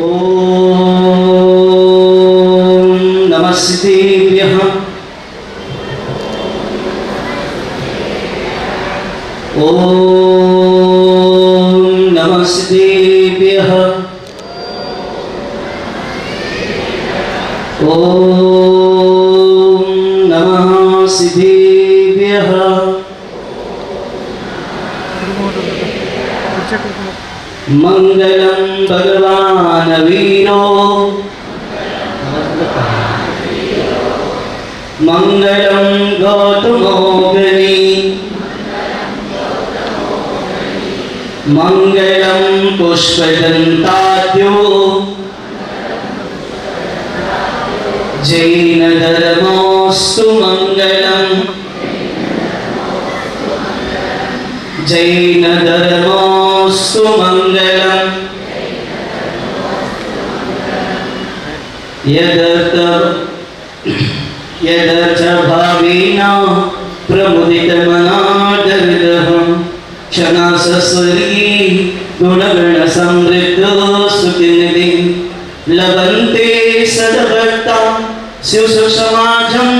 ಓಂ ನಮಸ್ತೆಭ್ಯಃ ಓಂ ನಮಸ್ತೆಭ್ಯಃ ಓಂ ನಮಃ ಸಿದ್ಧೇಭ್ಯಃ ಮಂಗಲಂ ಭಗವಾನ್ ವೀರೋ ಮಂಗಲಂ ಗೌತಮೋ ಗಣಿ ಮಂಗಲಂ ಪುಷ್ಪದಂತಾದ್ಯೋ ಜೈನ ಧರ್ಮೋಸ್ತು ಮಂಗಲಂ ಜೈನ ಧರ್ಮೋಸ್ತು ಮಂಗಲಂ ಯದರ್ಥ ಭಾವೇನ ಪ್ರಮುದಿತಮನಾದರ್ದಹಂ ಕ್ಷಣಸಸ್ವರೀ ಗುಣಗಣ ಸಮೃದ್ಧ ಸುಖಿನಿಧಿ ಲಭಂತೆ ಸದಭಕ್ತ ಶಿವಸಮಾಜಂ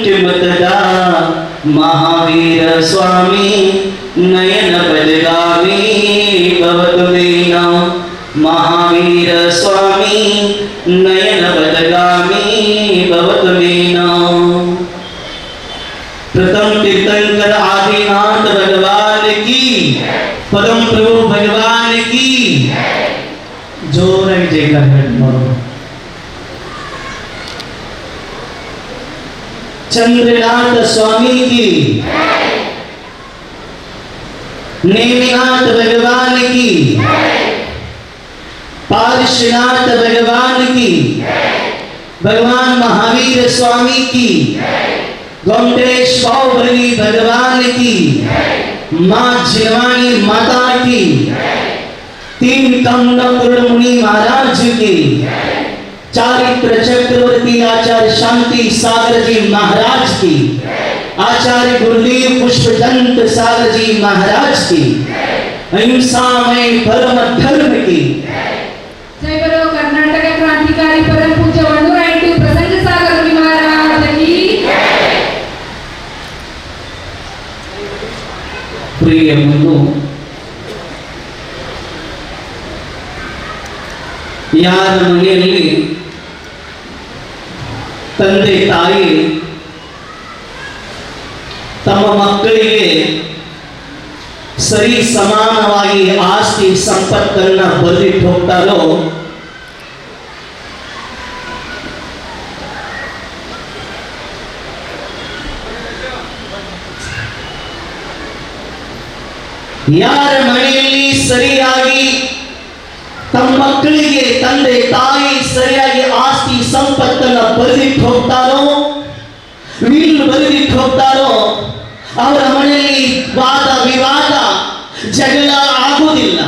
ಕಿಮತದಾ ಮಹಾವೀರ ಸ್ವಾಮಿ ನಯನ ಬದಗಾಮಿ ಭವತು ಮೇನ ಮಹಾವೀರ ಸ್ವಾಮಿ ನಯನ ಬದಗಾಮಿ ಭವತು ಮೇನ प्रथम तीर्थंकर आदिनाथ भगवान की परम प्रभु भगवान की जोर जयकार मारो चंद्रनाथ स्वामी की नेमिनाथ भगवान की पार्श्वनाथ भगवान की भगवान महावीर स्वामी की गोमटेश बाहुबली भगवान की माँ जिनवानी माता की तीन कमलपुर मुनि महाराज की चारित्र चक्रवर्ती आचार्य शांति सागर जी महाराज की आचार्य गुरुदेव पुष्पदंत सागर जी महाराज की अहिंसामय परम धर्म की जय बोलो कर्नाटक क्रांतिकारी परम पूज्य वंदुरायटू प्रसन्न सागर जी महाराज की ಪ್ರಿಯ ಮನು ಯಾರ ಮನೆಯಲ್ಲಿ ತಂದೆ ತಾಯಿ ತಮ್ಮ ಮಕ್ಕಳಿಗೆ ಸರಿ ಸಮಾನವಾಗಿ ಆಸ್ತಿ ಸಂಪತ್ತನ್ನ ಬರೆದಿಟ್ಟು ಹೋಗ್ತಾರೋ ಯಾರ ಮನೆಯಲ್ಲಿ ಸರಿಯಾಗಿ ತಮ್ಮ ಮಕ್ಕಳಿಗೆ ತಂದೆ ತಾಯಿ ಸರಿಯಾಗಿ ಆಸ್ತಿ ಸಂಪತ್ತನ್ನ ಬರೆದಿಟ್ಟು ಹೋಗ್ತಾರೋ ವಿಲ್ ಬರೆದಿಟ್ಟು ಹೋಗ್ತಾರೋ ಅವರ ಮನೆಯಲ್ಲಿ ವಾದ ವಿವಾದ ಜಗಳ ಆಗುವುದಿಲ್ಲ.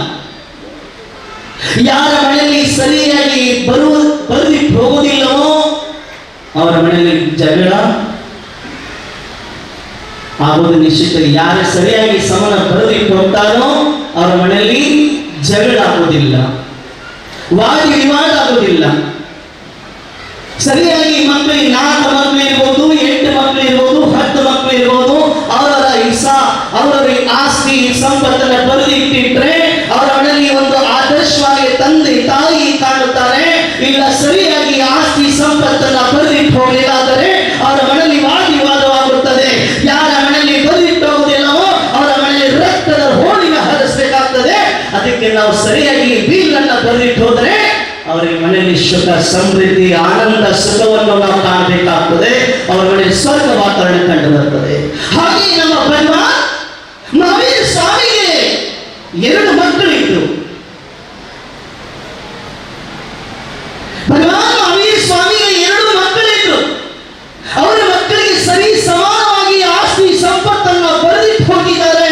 ಯಾರ ಮನೆಯಲ್ಲಿ ಸರಿಯಾಗಿ ಬರೆದಿಟ್ಟು ಹೋಗುವುದಿಲ್ಲವೋ ಅವರ ಮನೆಯಲ್ಲಿ ಜಗಳ ಆಗೋದು ನಿಶ್ಚಿತ. ಯಾರು ಸರಿಯಾಗಿ ಸಮನ ಬರೆದಿಟ್ಟು ಹೋಗ್ತಾರೋ ಅವರ ಮನೆಯಲ್ಲಿ ಜಗಳ ಆಗುವುದಿಲ್ಲ, ವಾದ ವಿವಾದ ಆಗುವುದಿಲ್ಲ. ಸರಿಯಾಗಿ ಮಕ್ಕಳಿಗೆ 4 ಮಕ್ಕಳು ಇರ್ಬೋದು, 8 ಮಕ್ಕಳು ಇರ್ಬೋದು, 10 ಮಕ್ಕಳು ಇರ್ಬೋದು, ಅವರ ಅವರ ಆಸ್ತಿ ಸಂಪತ್ತನ್ನ ಬರೆದಿಟ್ಟಿಟ್ರೆ ಅವರ ಮನೆಯಲ್ಲಿ ಒಂದು ಆದರ್ಶವಾಗಿ ತಂದೆ ತಾಯಿ ಕಾಣುತ್ತಾರೆ. ಇಲ್ಲ ಸರಿಯಾಗಿ ಆಸ್ತಿ ಸಂಪತ್ತನ್ನ ಬರೆದಿಟ್ಟು ಹೋಗಲಿಲ್ಲಾದರೆ ಅವರ ಮನೆಯಲ್ಲಿ ವಾದ ವಿವಾದವಾಗುತ್ತದೆ. ಯಾರ ಮನೆಯಲ್ಲಿ ಬರೆದಿಟ್ಟು ಹೋಗುವುದಿಲ್ಲವೋ ಅವರ ಮನೆಯಲ್ಲಿ ರಕ್ತದ ಹೋಳಿನ ಹರಿಸಬೇಕಾಗ್ತದೆ. ಅದಕ್ಕೆ ನಾವು ಸರಿಯಾಗಿ ಬಿಲ್ ಅನ್ನ ಬರೆದಿಟ್ಟು ಹೋದರೆ ಅವರಿಗೆ ಮನೆಯಲ್ಲಿ ಸುಖ ಸಮೃದ್ಧಿ ಆನಂದ ಸುಖವನ್ನು ನಾವು ಕಾಣಬೇಕಾಗ್ತದೆ. ಅವರ ಮನೆಯಲ್ಲಿ ಸ್ವರ್ಗ ವಾತಾವರಣ ಕಂಡು ಬರ್ತದೆ. ಹಾಗೆ ನಮ್ಮ ಭಗವಾನ್ ಮಹಾವೀರ ಸ್ವಾಮಿಗೆ 2 ಮಕ್ಕಳಿದ್ರು. ಭಗವಾನ್ ಮಹಾವೀರ ಸ್ವಾಮಿಗೆ 2 ಮಕ್ಕಳಿದ್ರು. ಅವರ ಮಕ್ಕಳಿಗೆ ಸರಿ ಸಮಾನವಾಗಿ ಆಸ್ತಿ ಸಂಪತ್ತನ್ನು ಬರೆದಿಟ್ಟು ಹೋಗಿದ್ದಾರೆ.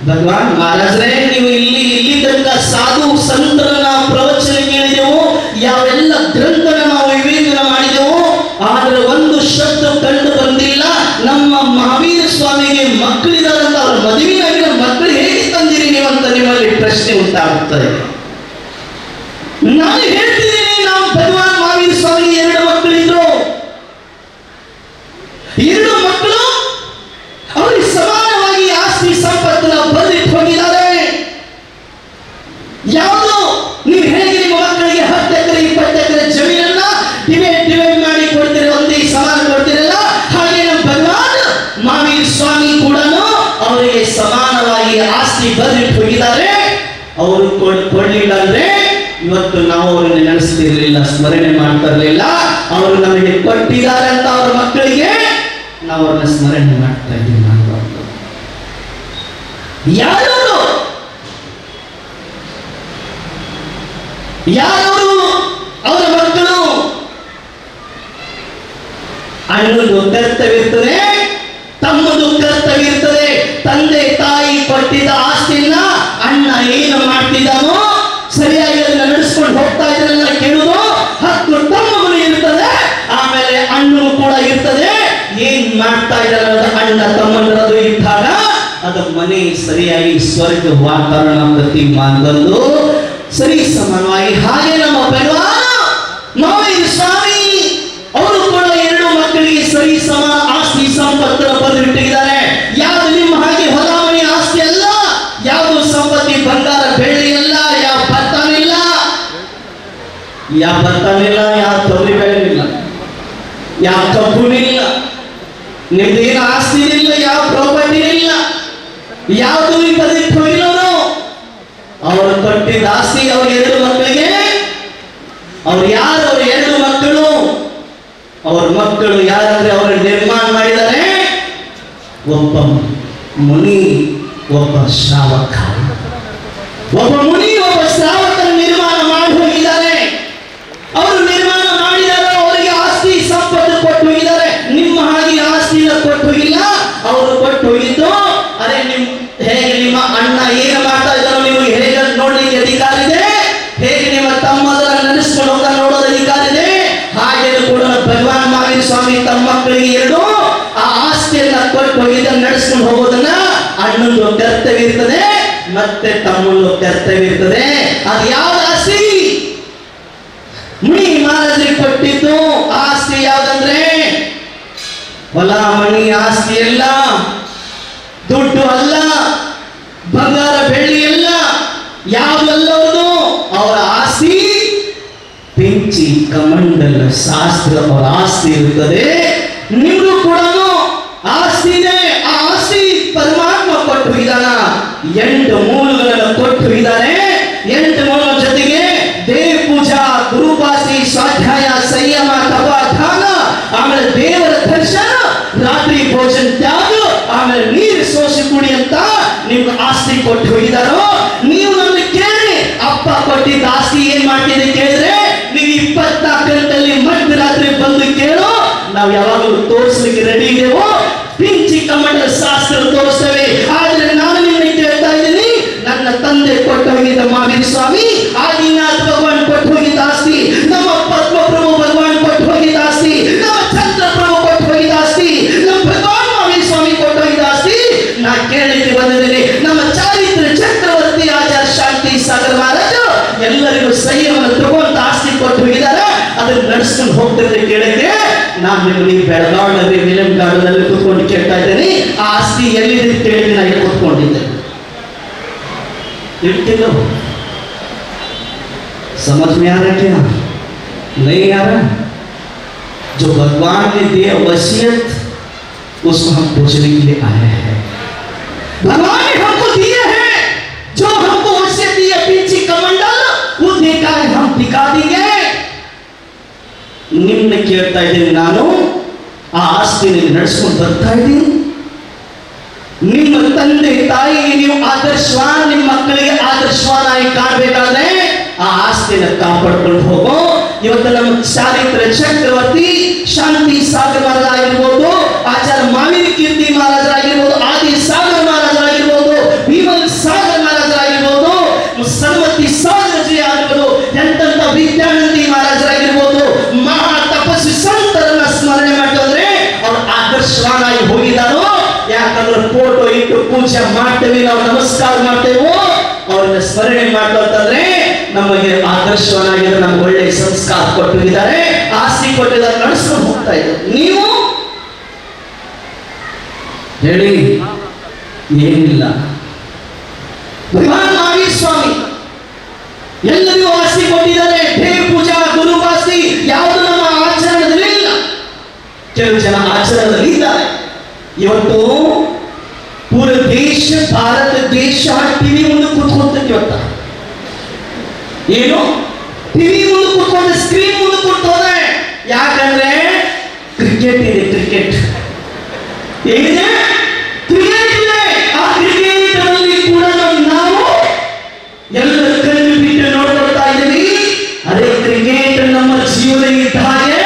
ಭಗವಾನ್ ಮಹಾರಾಜರೇ, ನೀವು ಇಲ್ಲಿ ತನಕ ಸಾಧು ಸಂತರ ಪ್ರವಚನ ಕೇಳಿದೆವು, ಯಾವೆಲ್ಲ ಗ್ರಂಥನ ನಾವು ವಿವೇಚನೆ ಮಾಡಿದೆವು, ಆದರೆ ಒಂದು ಶಬ್ದ ಕಂಡು ಬಂದಿಲ್ಲ. ನಮ್ಮ ಮಹಾವೀರ ಸ್ವಾಮಿಗೆ ಮಕ್ಕಳಿದ್ದಾರೆ ಅಂತ ಅವ್ರ ಮದುವೆಯಾಗಿರೋ ಮಕ್ಕಳು ಹೇಗೆ ತಂದಿರಿ ನೀವಂತ ನಿಮ್ಮಲ್ಲಿ ಪ್ರಶ್ನೆ ಉಂಟಾಗುತ್ತದೆ. ನಾನು ಹೇಳ್ತಿದ್ದೀನಿ, ನಾವು ಭಗವಾನ್ ಮಹಾವೀರ ಸ್ವಾಮಿ 2 ಮಕ್ಕಳಿದ್ರು. 2 ಮಕ್ಕಳು ಅವರಿಗೆ ಸಮಾನವಾಗಿ ಆಸ್ತಿ ಸಂಪತ್ತನ್ನ ಬರೆದಿಟ್ಟು ಹೋಗಿದ್ದಾರೆ. ಯಾವುದು ನೀವು ಹೇಗೆ ನಿಮ್ಮ ಮಕ್ಕಳಿಗೆ 10 ಎಕರೆ 20 ಎಕರೆ ಜಮೀನನ್ನ ಡಿವೈಡ್ ಮಾಡಿ ಕೊಡ್ತೀರಿ, ಒಂದೇ ಸಮಾನ ಕೊಡ್ತೀರಲ್ಲ, ಹಾಗೆ ನಮ್ಮ ಭಗವಾನ್ ಮಹಾವೀರ ಸ್ವಾಮಿ ಕೂಡ ಅವರಿಗೆ ಸಮಾನವಾಗಿ ಆಸ್ತಿ ಬರೆದಿಟ್ಟು ಹೋಗಿದ್ದಾರೆ. ಅವರು ಕೊಡ್ಲಿಲ್ಲ ಅಂದ್ರೆ ಇವತ್ತು ನಾವು ಅವರನ್ನು ನೆನೆಸ್ತಿರ್ಲಿಲ್ಲ, ಸ್ಮರಣೆ ಮಾಡ್ತಾ ಇರಲಿಲ್ಲ. ಅವರು ನಮಗೆ ಕೊಟ್ಟಿದ್ದಾರೆ ಅಂತ ಅವರ ಮಕ್ಕಳಿಗೆ ನಾವು ಅವ್ರನ್ನ ಸ್ಮರಣೆ ಮಾಡ್ತಾ ಇದ್ದೀವಿ. ಯಾರವರು ಅವರ ಮಕ್ಕಳು? ಅಣ್ಣದು ಕರ್ತವ್ಯ ಇರ್ತದೆ, ತಮ್ಮದು ಕರ್ತವ್ಯ ಇರ್ತದೆ. ತಂದೆ ತಾಯಿ ಕೊಟ್ಟಿದ್ದ ಆಸ್ತಿಯನ್ನ ಅಣ್ಣ ಏನು ಮಾಡ್ತಿದ್ದಾನೋ ಸರಿಯಾಗಿ ಅದನ್ನ ನಡೆಸ್ಕೊಂಡು ಹೋಗ್ತಾ ಇದ್ರಲ್ಲ ಕೇಳುವುದು ಹಕ್ಕು ತಮ್ಮಗಳು ಇರ್ತದೆ. ಆಮೇಲೆ ಅಣ್ಣನು ಕೂಡ ಇರ್ತದೆ. ಏನ್ ಮಾಡ್ತಾ ಇದ್ದಾರೆ ಅಣ್ಣ ತಮ್ಮನದು ಇದ್ದಾಗ ಅದು ಮನೆ ಸರಿಯಾಗಿ ಸ್ವರ್ಗ ವಾತಾವರಣ ಪ್ರತಿ ಮಾರ್ಗದ್ದು ಸರಿ ಸಮಾನವಾಗಿ. ಹಾಗೆ ನಮ್ಮ ಭಗವಾನ್ ಮಹಾವೀರ ಸ್ವಾಮಿ ಅವರು ಕೂಡ 2 ಮಕ್ಕಳಿಗೆ ಸರಿ ಸಮಾನ ಆಸ್ತಿ ಸಂಪತ್ತನ್ನು ಬರೆದಿಟ್ಟಿದ್ದಾರೆ. ಯಾವುದು ನಿಮ್ಮ ಹಾಗೆ ಹೊಲ ಮನೆ ಆಸ್ತಿ ಅಲ್ಲ, ಯಾವುದು ಸಂಪತ್ತಿ ಬಂಗಾರ ಬೆಳ್ಳಿ ಅಲ್ಲ, ಯಾವ ಭತ್ತನಿಲ್ಲ, ಯಾವ ತೊಗರಿ ಬೆಳೆನಿಲ್ಲ, ಯಾವ ಕಬ್ಬುನಿಲ್ಲ, ನಿಮ್ದೇನು ಆಸ್ತಿ ಇಲ್ಲ, ಯಾವ ಪ್ರಾಪರ್ಟಿ ಇಲ್ಲ, ಯಾವುದು ಬರೆದಿಟ್ಟು ಹೋಗಿರೋರು. ಅವರು ಕೊಟ್ಟಿದ್ದ ಆಸ್ತಿ ಅವ್ರ 2 ಮಕ್ಕಳಿಗೆ. ಅವ್ರು ಯಾರು? ಅವ್ರ 2 ಮಕ್ಕಳು. ಅವ್ರ ಮಕ್ಕಳು ಯಾರಂದ್ರೆ ಅವರು ನಿರ್ಮಾಣ ಮಾಡಿದ್ದಾರೆ. ಒಬ್ಬ ಮುನಿ, ಒಬ್ಬ ಶ್ರಾವಕ. ಒಬ್ಬ ಮುನಿ, ಒಬ್ಬ ಶ್ರಾವಕನ ನಿರ್ಮಾಣ ಮಾಡಿ ಹೋಗಿದ್ದಾರೆ. ಅವರು ನಿರ್ಮಾಣ ಮಾಡಿದ್ದಾರೆ, ಅವರಿಗೆ ಆಸ್ತಿ ಸಂಪತ್ತು ಕೊಟ್ಟು ಹೋಗಿದ್ದಾರೆ. ನಿಮ್ಮ ಹಾಗೆ ಆಸ್ತಿನ ಕೊಟ್ಟು ಹೋಗಿಲ್ಲ, ಅವರು ಕೊಟ್ಟು ಹೋಗಿದ್ದು. ಅದೇ ಹೇಗೆ ನಿಮ್ಮ ಅಣ್ಣ ಏನು ಮಾಡ್ತಾ ಇದ್ದಾರೋ ನಿಮಗೆ ಹೇಗೆ ನೋಡ್ಲಿಕ್ಕೆ ಅಧಿಕಾರ ಇದೆ, ಹೇಗೆ ನಿಮ್ಮ ತಮ್ಮ ಅದನ್ನು ನಡೆಸ್ಕೊಂಡು ಹೋಗ ನೋಡೋದು ಅಧಿಕಾರ ಇದೆ. ಹಾಗೆ ಕೂಡ ಭಗವಾನ್ ಮಹಾವೀರ ಸ್ವಾಮಿ ತಮ್ಮ ಮಕ್ಕಳಿಗೆ 2 ಆ ಆಸ್ತಿಯನ್ನ ಕೊಟ್ಟು ಹೋಗಿದ್ದನ್ನು ನಡೆಸ್ಕೊಂಡು ಹೋಗೋದನ್ನ ಅಣ್ಣಂದು ಕರ್ತವ್ಯ ಇರ್ತದೆ, ಮತ್ತೆ ತಮ್ಮಂದು ಕರ್ತವ್ಯ ಇರ್ತದೆ. ಅದು ಯಾವ ಆಸ್ತಿ? ಮುನಿ ಮಹಾರಾಜರಿಗೆ ಕೊಟ್ಟಿದ್ದು ಆಸ್ತಿ ಯಾವ್ದಂದ್ರೆ ಹೊಲ ಮಣಿ ಆಸ್ತಿ ಎಲ್ಲ, ದುಡ್ಡು ಅಲ್ಲ, ಬಂಗಾರ ಬೆಳ್ಳಿ ಎಲ್ಲ, ಯಾವುದಲ್ಲವುದು ಅವರ ಆಸ್ತಿ ಪೆಂಚಿ ಕಮಂಡಲ ಶಾಸ್ತ್ರ ಅವರ ಆಸ್ತಿ ಇರುತ್ತದೆ. ನಿಮಗೂ ಕೂಡ ಆಸ್ತಿ ಇದೆ. ಆ ಆಸ್ತಿ ಪರಮಾತ್ಮ ಕೊಟ್ಟು ಹೋಗಿದ್ದಾನ. 8 ಮೂಲಗಳನ್ನು ಕೊಟ್ಟು ಹೋಗಿದ್ದಾನೆ. 8 ಮೂಲಗಳ ಜೊತೆಗೆ ದೇವ ಪೂಜಾ, ಗುರುಭಾಷೆ, ಸ್ವಾಧ್ಯಾಯ, ಸಂಯಮ, ತಪ, ದಾನ, ಆಮೇಲೆ ದೇವರ ದರ್ಶನ, ರಾತ್ರಿ ಭೋಜನ ತ್ಯಾಗ, ಆಮೇಲೆ ನೀರು ಸೋಸಿ ಕುಡಿ ಅಂತ ನಿಮ್ಗೆ ಆಸ್ತಿ ಕೊಟ್ಟು ಹೋಗಿದಾರೋ. ನೀವು ನನ್ನ ಕೇಳಿ, ಅಪ್ಪ ಕೊಟ್ಟಿದ್ದ ಆಸ್ತಿ ಏನ್ ಮಾಡ್ತಿದೆ ಕೇಳಿದ್ರೆ ನೀವು 24 ಗಂಟೆಯಲ್ಲಿ ಮಧ್ಯರಾತ್ರಿ ಬಂದು ಕೇಳು, ನಾವು ಯಾವಾಗಲೂ ತೋರಿಸ್ಲಿಕ್ಕೆ ರೆಡಿ ಇದೆವೋ. ಪಿಂಚಿ ಕಮಂಡಲ ಶಾಸ್ತ್ರ ತೋರಿಸ್ತೇವೆ. ಆದ್ರೆ ನಾನು ನಿಮ್ಮನ್ನು ಕೇಳ್ತಾ ಇದ್ದೀನಿ, ನನ್ನ ತಂದೆ ಕೊಟ್ಟು ಹೋಗಿದ್ದ ಮಹಾವೀರ ಸ್ವಾಮಿ, ಆದಿನಾಥ್ ಭಗವಾನ್ ಕೊಟ್ಟು ಹೋಗಿದ್ದ ಆಸ್ತಿ, ನಮ್ಮ ಪದ್ಮಪ್ರಭು ಭಗವಾನ್ ಕೊಟ್ಟು ಹೋಗಿದ್ದ ಆಸ್ತಿ, ನಮ್ಮ ಚಂದ್ರಪ್ರಭು ಕೊಟ್ಟು ಹೋಗಿದ್ದ ಆಸ್ತಿ, ನಮ್ಮ ಭಗವಾನ್ ಮಹಾವೀರ ಸ್ವಾಮಿ ಕೊಟ್ಟು ಹೋಗಿದ್ದ ಆಸ್ತಿ ನಾ ಕೇಳಲಿಕ್ಕೆ ಬಂದಿದ್ದೀನಿ. ನಮ್ಮ ಚಾರಿತ್ರ ಚಕ್ರವರ್ತಿ ಆಚಾರ್ಯ ಶಾಂತಿ ಸಾಗರ ಮಹಾರಾಜ ಎಲ್ಲರಿಗೂ ಸಂಯಮನ ತಗೊಂತ ಆಸ್ತಿ ಕೊಟ್ಟು ಹೋಗಿದ್ದಾರೆ. ಅದನ್ನ ನಡೆಸ್ಕೊಂಡು ಹೋಗ್ತಿದ್ರೆ ಕೇಳಿದ್ರೆ ನಾನು ನಿಮಗೆ ಬೆಳಗಾವಿಯಲ್ಲಿ ವಿಲಂ ಗಾರ್ಡನಲ್ಲಿ ಕೂತ್ಕೊಂಡು ಕೇಳ್ತಾ ಇದ್ದೇನೆ, ಆ ಆಸ್ತಿ ಎಲ್ಲಿದೆ ಕೇಳಿದ್ರೆ ನಾನು ಕೂತ್ಕೊಂಡಿದ್ದೆ. इल्तिलो समझ में आ रहा है क्या? नहीं आ रहा? जो भगवान ने दिया वसीयत उसको हम पूछने के लिए आए हैं. भगवान ने हमको दिए हैं, जो हमको वसीयत दिया पीछे कमंडल वो देखा है, हम दिखा देंगे. ನಿನ್ನ ಕೇಳ್ತಾ ಇದ್ದೀನಿ, ನಾನು ಆ ಆಸ್ತಿನ ನಡೆಸ್ಕೊಂಡು ಬರ್ತಾ ಇದ್ದೀನಿ. ನಿಮ್ಮ ತಂದೆ ತಾಯಿಗೆ ನೀವು ಆದರ್ಶವಾನ್, ನಿಮ್ಮ ಮಕ್ಕಳಿಗೆ ಆದರ್ಶವಾನಾಗಿ ಕಾಣಬೇಕಾದ್ರೆ ಆ ಆಸ್ತಿನ ಕಾಪಾಡ್ಕೊಂಡು ಹೋಗೋ. ಇವತ್ತು ನಮ್ಮ ಚಾರಿತ್ರ ಚಕ್ರವರ್ತಿ ಶಾಂತಿ ಸಾಗರ ಮಹಾರಾಜರಾಗಿರ್ಬೋದು, ಆಚಾರ್ಯ ಮಾವಿನ ಕೀರ್ತಿ ಮಹಾರಾಜರಾಗಿರ್ಬೋದು, ಆದಿ ಸಾಗರ ಮಹಾರಾಜರಾಗಿರ್ಬೋದು, ಭೀಮಲ್ ಸಾಗರ ಮಹಾರಾಜರಾಗಿರ್ಬೋದು, ಸನ್ಮತಿ ಸಾಗರಜಿ ಆಗಿರ್ಬೋದು, ಎಂತೆಂಥ ವಿದ್ಯಾನಂದಿ ಮಹಾರಾಜರಾಗಿರ್ಬೋದು, ಮಹಾ ತಪಸ್ವಿ ಸಂತರನ್ನ ಸ್ಮರಣೆ ಮಾಡಿದ್ರೆ ಅವ್ರು ಆದರ್ಶವಾನಾಗಿ ಹೋಗಿದ್ದಾರೋ. ಯಾಕಂದ್ರೆ ಫೋಟೋ ಇಟ್ಟು ಪೂಜೆ ಮಾಡ್ತೇವೆ, ನಾವು ನಮಸ್ಕಾರ ಮಾಡ್ತೇವೋ, ಅವ್ರನ್ನ ಸ್ಮರಣೆ ಮಾಡ್ತಂದ್ರೆ ನಮಗೆ ಆದರ್ಶವನ್ನಾಗಿದ್ದಾರೆ, ನಮ್ಗೆ ಒಳ್ಳೆ ಸಂಸ್ಕಾರ ಕೊಟ್ಟಿದ್ದಾರೆ, ಆಸ್ತಿ ಕೊಟ್ಟಿದ್ದಾರೆ, ನಡೆಸ್ಕೊಂಡು ಹೋಗ್ತಾ ಇದ್ದಾರೆ. ನೀವು ಹೇಳಿ ಏನಿಲ್ಲ. ಭಗವಾನ್ ಮಹಾವೀರ್ ಸ್ವಾಮಿ ಎಲ್ಲರಿಗೂ ಆಸ್ತಿ ಕೊಟ್ಟಿದ್ದಾರೆ, ದೇವ ಪೂಜಾ ಗುರುವಾಸ್ತಿ ಯಾವುದು ನಮ್ಮ ಆಚರಣೆಯಲ್ಲಿ ಇಲ್ಲ. ಕೆಲವು ಜನ ಆಚರಣೆಯಲ್ಲಿ ಇದ್ದಾರೆ. ಇವತ್ತು ಪೂರ ದೇಶ, ಭಾರತ ದೇಶ ಟಿವಿ ಮುಂದೆ ಕೂತ್ಕೊಂತ ಇವತ್ತ ಏನು ಟಿವಿ ಮುಂದೆ ಕೂತ್ಕೊಂಡ, ಸ್ಕ್ರೀನ್ ಮುಂದೆ ಕೂತ್ಕೊಂಡೆ. ಯಾಕಂದ್ರೆ ಕ್ರಿಕೆಟ್ ಇದೆ, ಕ್ರಿಕೆಟ್ ಏನಿದೆ, ಕ್ರಿಕೆಟ್ ಇದೆ. ಆ ಕ್ರಿಕೆಟ್ ಅಲ್ಲಿ ಕೂಡ ನಾವು ಎಲ್ಲ ಕಣ್ಣು ಬಿಟ್ಟು ನೋಡ್ಕೊಳ್ತಾ ಇದ್ದೀವಿ. ಅದೇ ಕ್ರಿಕೆಟ್ ನಮ್ಮ ಜೀವನ ಇದ್ದ ಹಾಗೆ.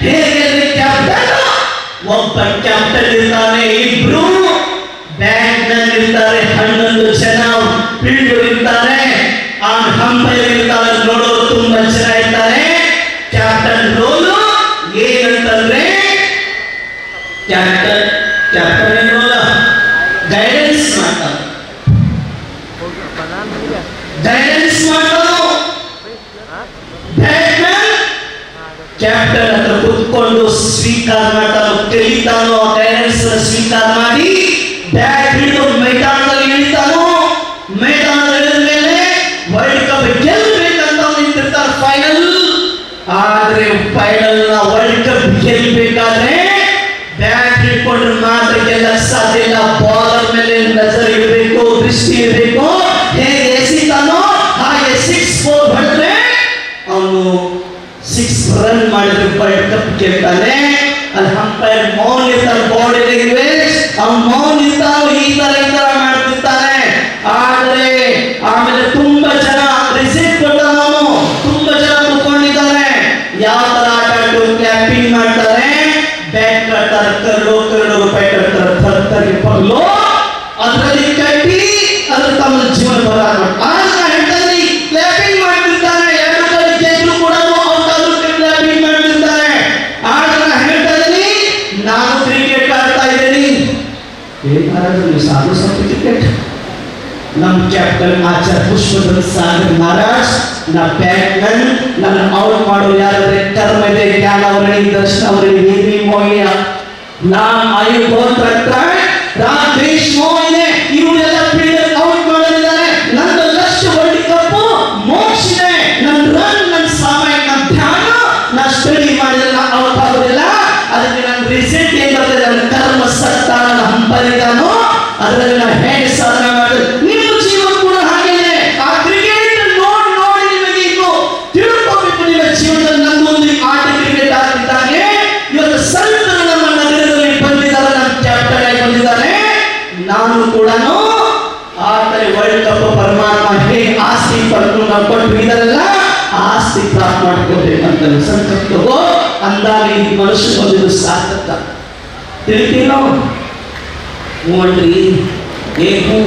ಹೇಗೆ ಕ್ಯಾಪ್ಟನ್, ಒಬ್ಬ ಕ್ಯಾಪ್ಟನ್ ಇರ್ತಾನೆ, ಇಬ್ರು ಬ್ಯಾಟ್ ನಲ್ಲಿ ಇರ್ತಾರೆ, 11 ಜನ ಫೀಲ್ಡರ್ ಇರ್ತಾರೆ, ಆ ಅಂಪೈರ್ ಇರ್ತಾರೆ, ನೋಡೋರು ತುಂಬಾ ಜನ ಇರ್ತಾರೆ. ಕ್ಯಾಪ್ಟನ್ ರೋಲ್ ಏನಂತಂದ್ರೆ ಕ್ಯಾಪ್ಟನ್ ರೋಲ್ ಗೈಡೆನ್ಸ್ ಮಾಡ್ತಾರೆ, ಗೈಡೆನ್ಸ್ ಮಾಡೋದು. ಬ್ಯಾಟ್ಮನ್ ಕ್ಯಾಪ್ಟನ್ ಹತ್ರ ಕೂತ್ಕೊಂಡು ಸ್ವೀಕಾರ ಮಾಡ್ತಾನೋ, ಕಲಿತಾನೋ, ಗೈಡೆನ್ಸ್ ಸ್ವೀಕಾರ ಮಾಡಿ ಬ್ಯಾಟ್ ಹಿಡಿದು ಮೈದಾನದಲ್ಲಿ ಇಳಿತಾನೋ. ಮೈದಾನದಲ್ಲಿ ಇಳಿದ ಮೇಲೆ ವರ್ಲ್ಡ್ ಕಪ್ ಗೆಲ್ಲಬೇಕಂತ ನಿಂತಿರ್ತಾರೆ ಫೈನಲ್. ಆದ್ರೆ ಫೈನಲ್ ವರ್ಲ್ಡ್ ಕಪ್ ಗೆಲ್ಲಬೇಕಾದ್ರೆ ಬ್ಯಾಟ್ ಹಿಡ್ಕೊಂಡ್ರೆ ಮಾತ್ರ ಗೆಲ್ಲಕ್ಕೆ ಸಾಧ್ಯ ಇಲ್ಲ. ಬಾಲರ್ ಮೇಲೆ ನಜರ್ ಇರಬೇಕು, ದೃಷ್ಟಿ ಇರಬೇಕು. ಹೇಗೆ ಎಸಿತಾನೋ ಹಾಗೆ 6-4 ಹೊಡೆದ್ರೆ ಅವನು 6 ರನ್ ಮಾಡಿದ್ರೆ ವರ್ಲ್ಡ್ ಕಪ್ ಗೆಲ್ತಾನೆ. ಅಲ್ಲಿ ಅಂಪೈರ್ ಮೌನ್ ಇರ್ತಾನೆ, ಬಾಡಿ ಲ್ಯಾಂಗ್ವೇಜ್ ಅವ್ನು ಮೌನ್ ಇರ್ತಾನೆ, ಈ ತರ ಮಾಡ್ತಿರ್ತಾನೆ. ಆದ್ರೆ ಆಮೇಲೆ ತುಂಬಾ ಜನ ರಿಸೀಟ್ ಕೊಟ್ಟವನು, ತುಂಬಾ ಜನ ಕೂತ್ಕೊಂಡಿದ್ದಾರೆ. ಯಾವ ತರ ಆಟ ಆಡ್ತಾರೆ, ಕ್ಲಾಪಿಂಗ್ ಮಾಡ್ತಾರೆ, ಬ್ಯಾಟ್ ಕಟ್ತಾರೆ, ಕರೋಡು ರೂಪಾಯಿ ಕಟ್ತಾರೆ, ತರ್ತಾರೆ ಪಗ್ಲು ಅದರಲ್ಲಿ ಕಟ್ಟಿ ಅದ್ರ ತಮ್ಮ ಜೀವನ ಬರಾಕ ಹೇಳ್ತಾರೆ. ಕ್ಲಾಪಿಂಗ್ ಮಾಡ್ತಿರ್ತಾರೆ, 2 ಕಡೆ ಗೆದ್ರು ಕೂಡ ಕ್ಲಾಪಿಂಗ್ ಮಾಡ್ತಿರ್ತಾರೆ. ಆದ್ರೆ ಹೇಳ್ತಾ ಇದ್ದೀನಿ, ನಾನು ಕ್ರಿಕೆಟ್ ಆಡ್ತಾ ಇದ್ದೀನಿ. ನೀವು ಸಾಧು ಸಂತ ಕ್ರಿಕೆಟ್. ನಮ್ಮ ಕ್ಯಾಪ್ಟನ್ ಆಚಾರ್ಯ ಪುಷ್ಪಧರ್ ಸಾಗರ್ ಮಹಾರಾಜ್, ನಾ ಬ್ಯಾಟ್ಮನ್, ನನ್ನ ಔಟ್ ಮಾಡೋರು ಯಾರಾದ್ರೆ ಕರ್ಮದೆ, ಜ್ಞಾನ ಅವರಣಿ, ದರ್ಶನ ಅವರಣಿ, ನೀತಿ ಮೋಹಿಯ, ನಾಮ್ ಆಯು ಗೋತ್ರ ರಾಜೇಶ್ ಮೋಹಿನೆ, ಇವರೆಲ್ಲ ಫೀಲ್ಡರ್ ಔಟ್ ಮಾಡಿದ್ದಾರೆ. ನನ್ನ ಲಕ್ಷ್ಯ ವರ್ಲ್ಡ್ ಕಪ್ ಮೋಕ್ಷ ಇದೆ. ನನ್ನ ರನ್, ನನ್ನ ಸಮಯ, ನನ್ನ ಧ್ಯಾನ, ನಾ ಸ್ಟಡಿ ಮಾಡಿದ್ರೆ ನಾ ಔಟ್ ಆಗೋದಿಲ್ಲ. ಅದಕ್ಕೆ ನನ್ನ ರಿಸಲ್ಟ್ ಏನ್ ಬರ್ತದೆ, ನನ್ನ ಕರ್ಮ ಸತ್ತ, ನನ್ನ ಹಂಪಲಿದಾನು, ಅದರಲ್ಲಿ ನಾ ಹೇಗೆ ಸಾಧನೆ ಮಾಡಿದ್ರೆ ನಿಮ್ಮ ಜೀವನ ಕೂಡ ಹಾಗೇನೆ. ಆ ಕ್ರಿಕೆಟ್ ನೋಡಿ ನಿಮಗೆ ಇನ್ನು ತಿಳ್ಕೋಬೇಕು ನಿಮ್ಮ ಜೀವನದಲ್ಲಿ. ನನ್ನೊಂದು ಆಟ ಕ್ರಿಕೆಟ್ ಆಗ್ತಿದ್ದಾಗೆ ಇವತ್ತು ಸಂತರು ನಮ್ಮ ನಗರದಲ್ಲಿ ಬಂದಿದ್ದಾರೆ, ನಮ್ಮ ಕ್ಯಾಪ್ಟನ್ ಆಗಿ ಬಂದಿದ್ದಾರೆ. ನಾನು ಕೂಡ ಆಟದಲ್ಲಿ ವರ್ಲ್ಡ್ ಕಪ್ ಪರಮಾತ್ಮ ಹೇಗೆ ಆಸ್ತಿ ಕೊಟ್ಟು ಇದರೆಲ್ಲ ಆಸ್ತಿ ಪ್ರಾಪ್ತ ಮಾಡ್ಕೋಬೇಕಂತ ಸಂಕಲ್ಪವೋ ಅಂದಾಗ ಈ ಮನುಷ್ಯ ಬಂದಿದ್ದು ಸಾರ್ಥಕ. ತಿಳಿತೀವಿ ನಾವು ನೋಡ್ರಿ. ಏನು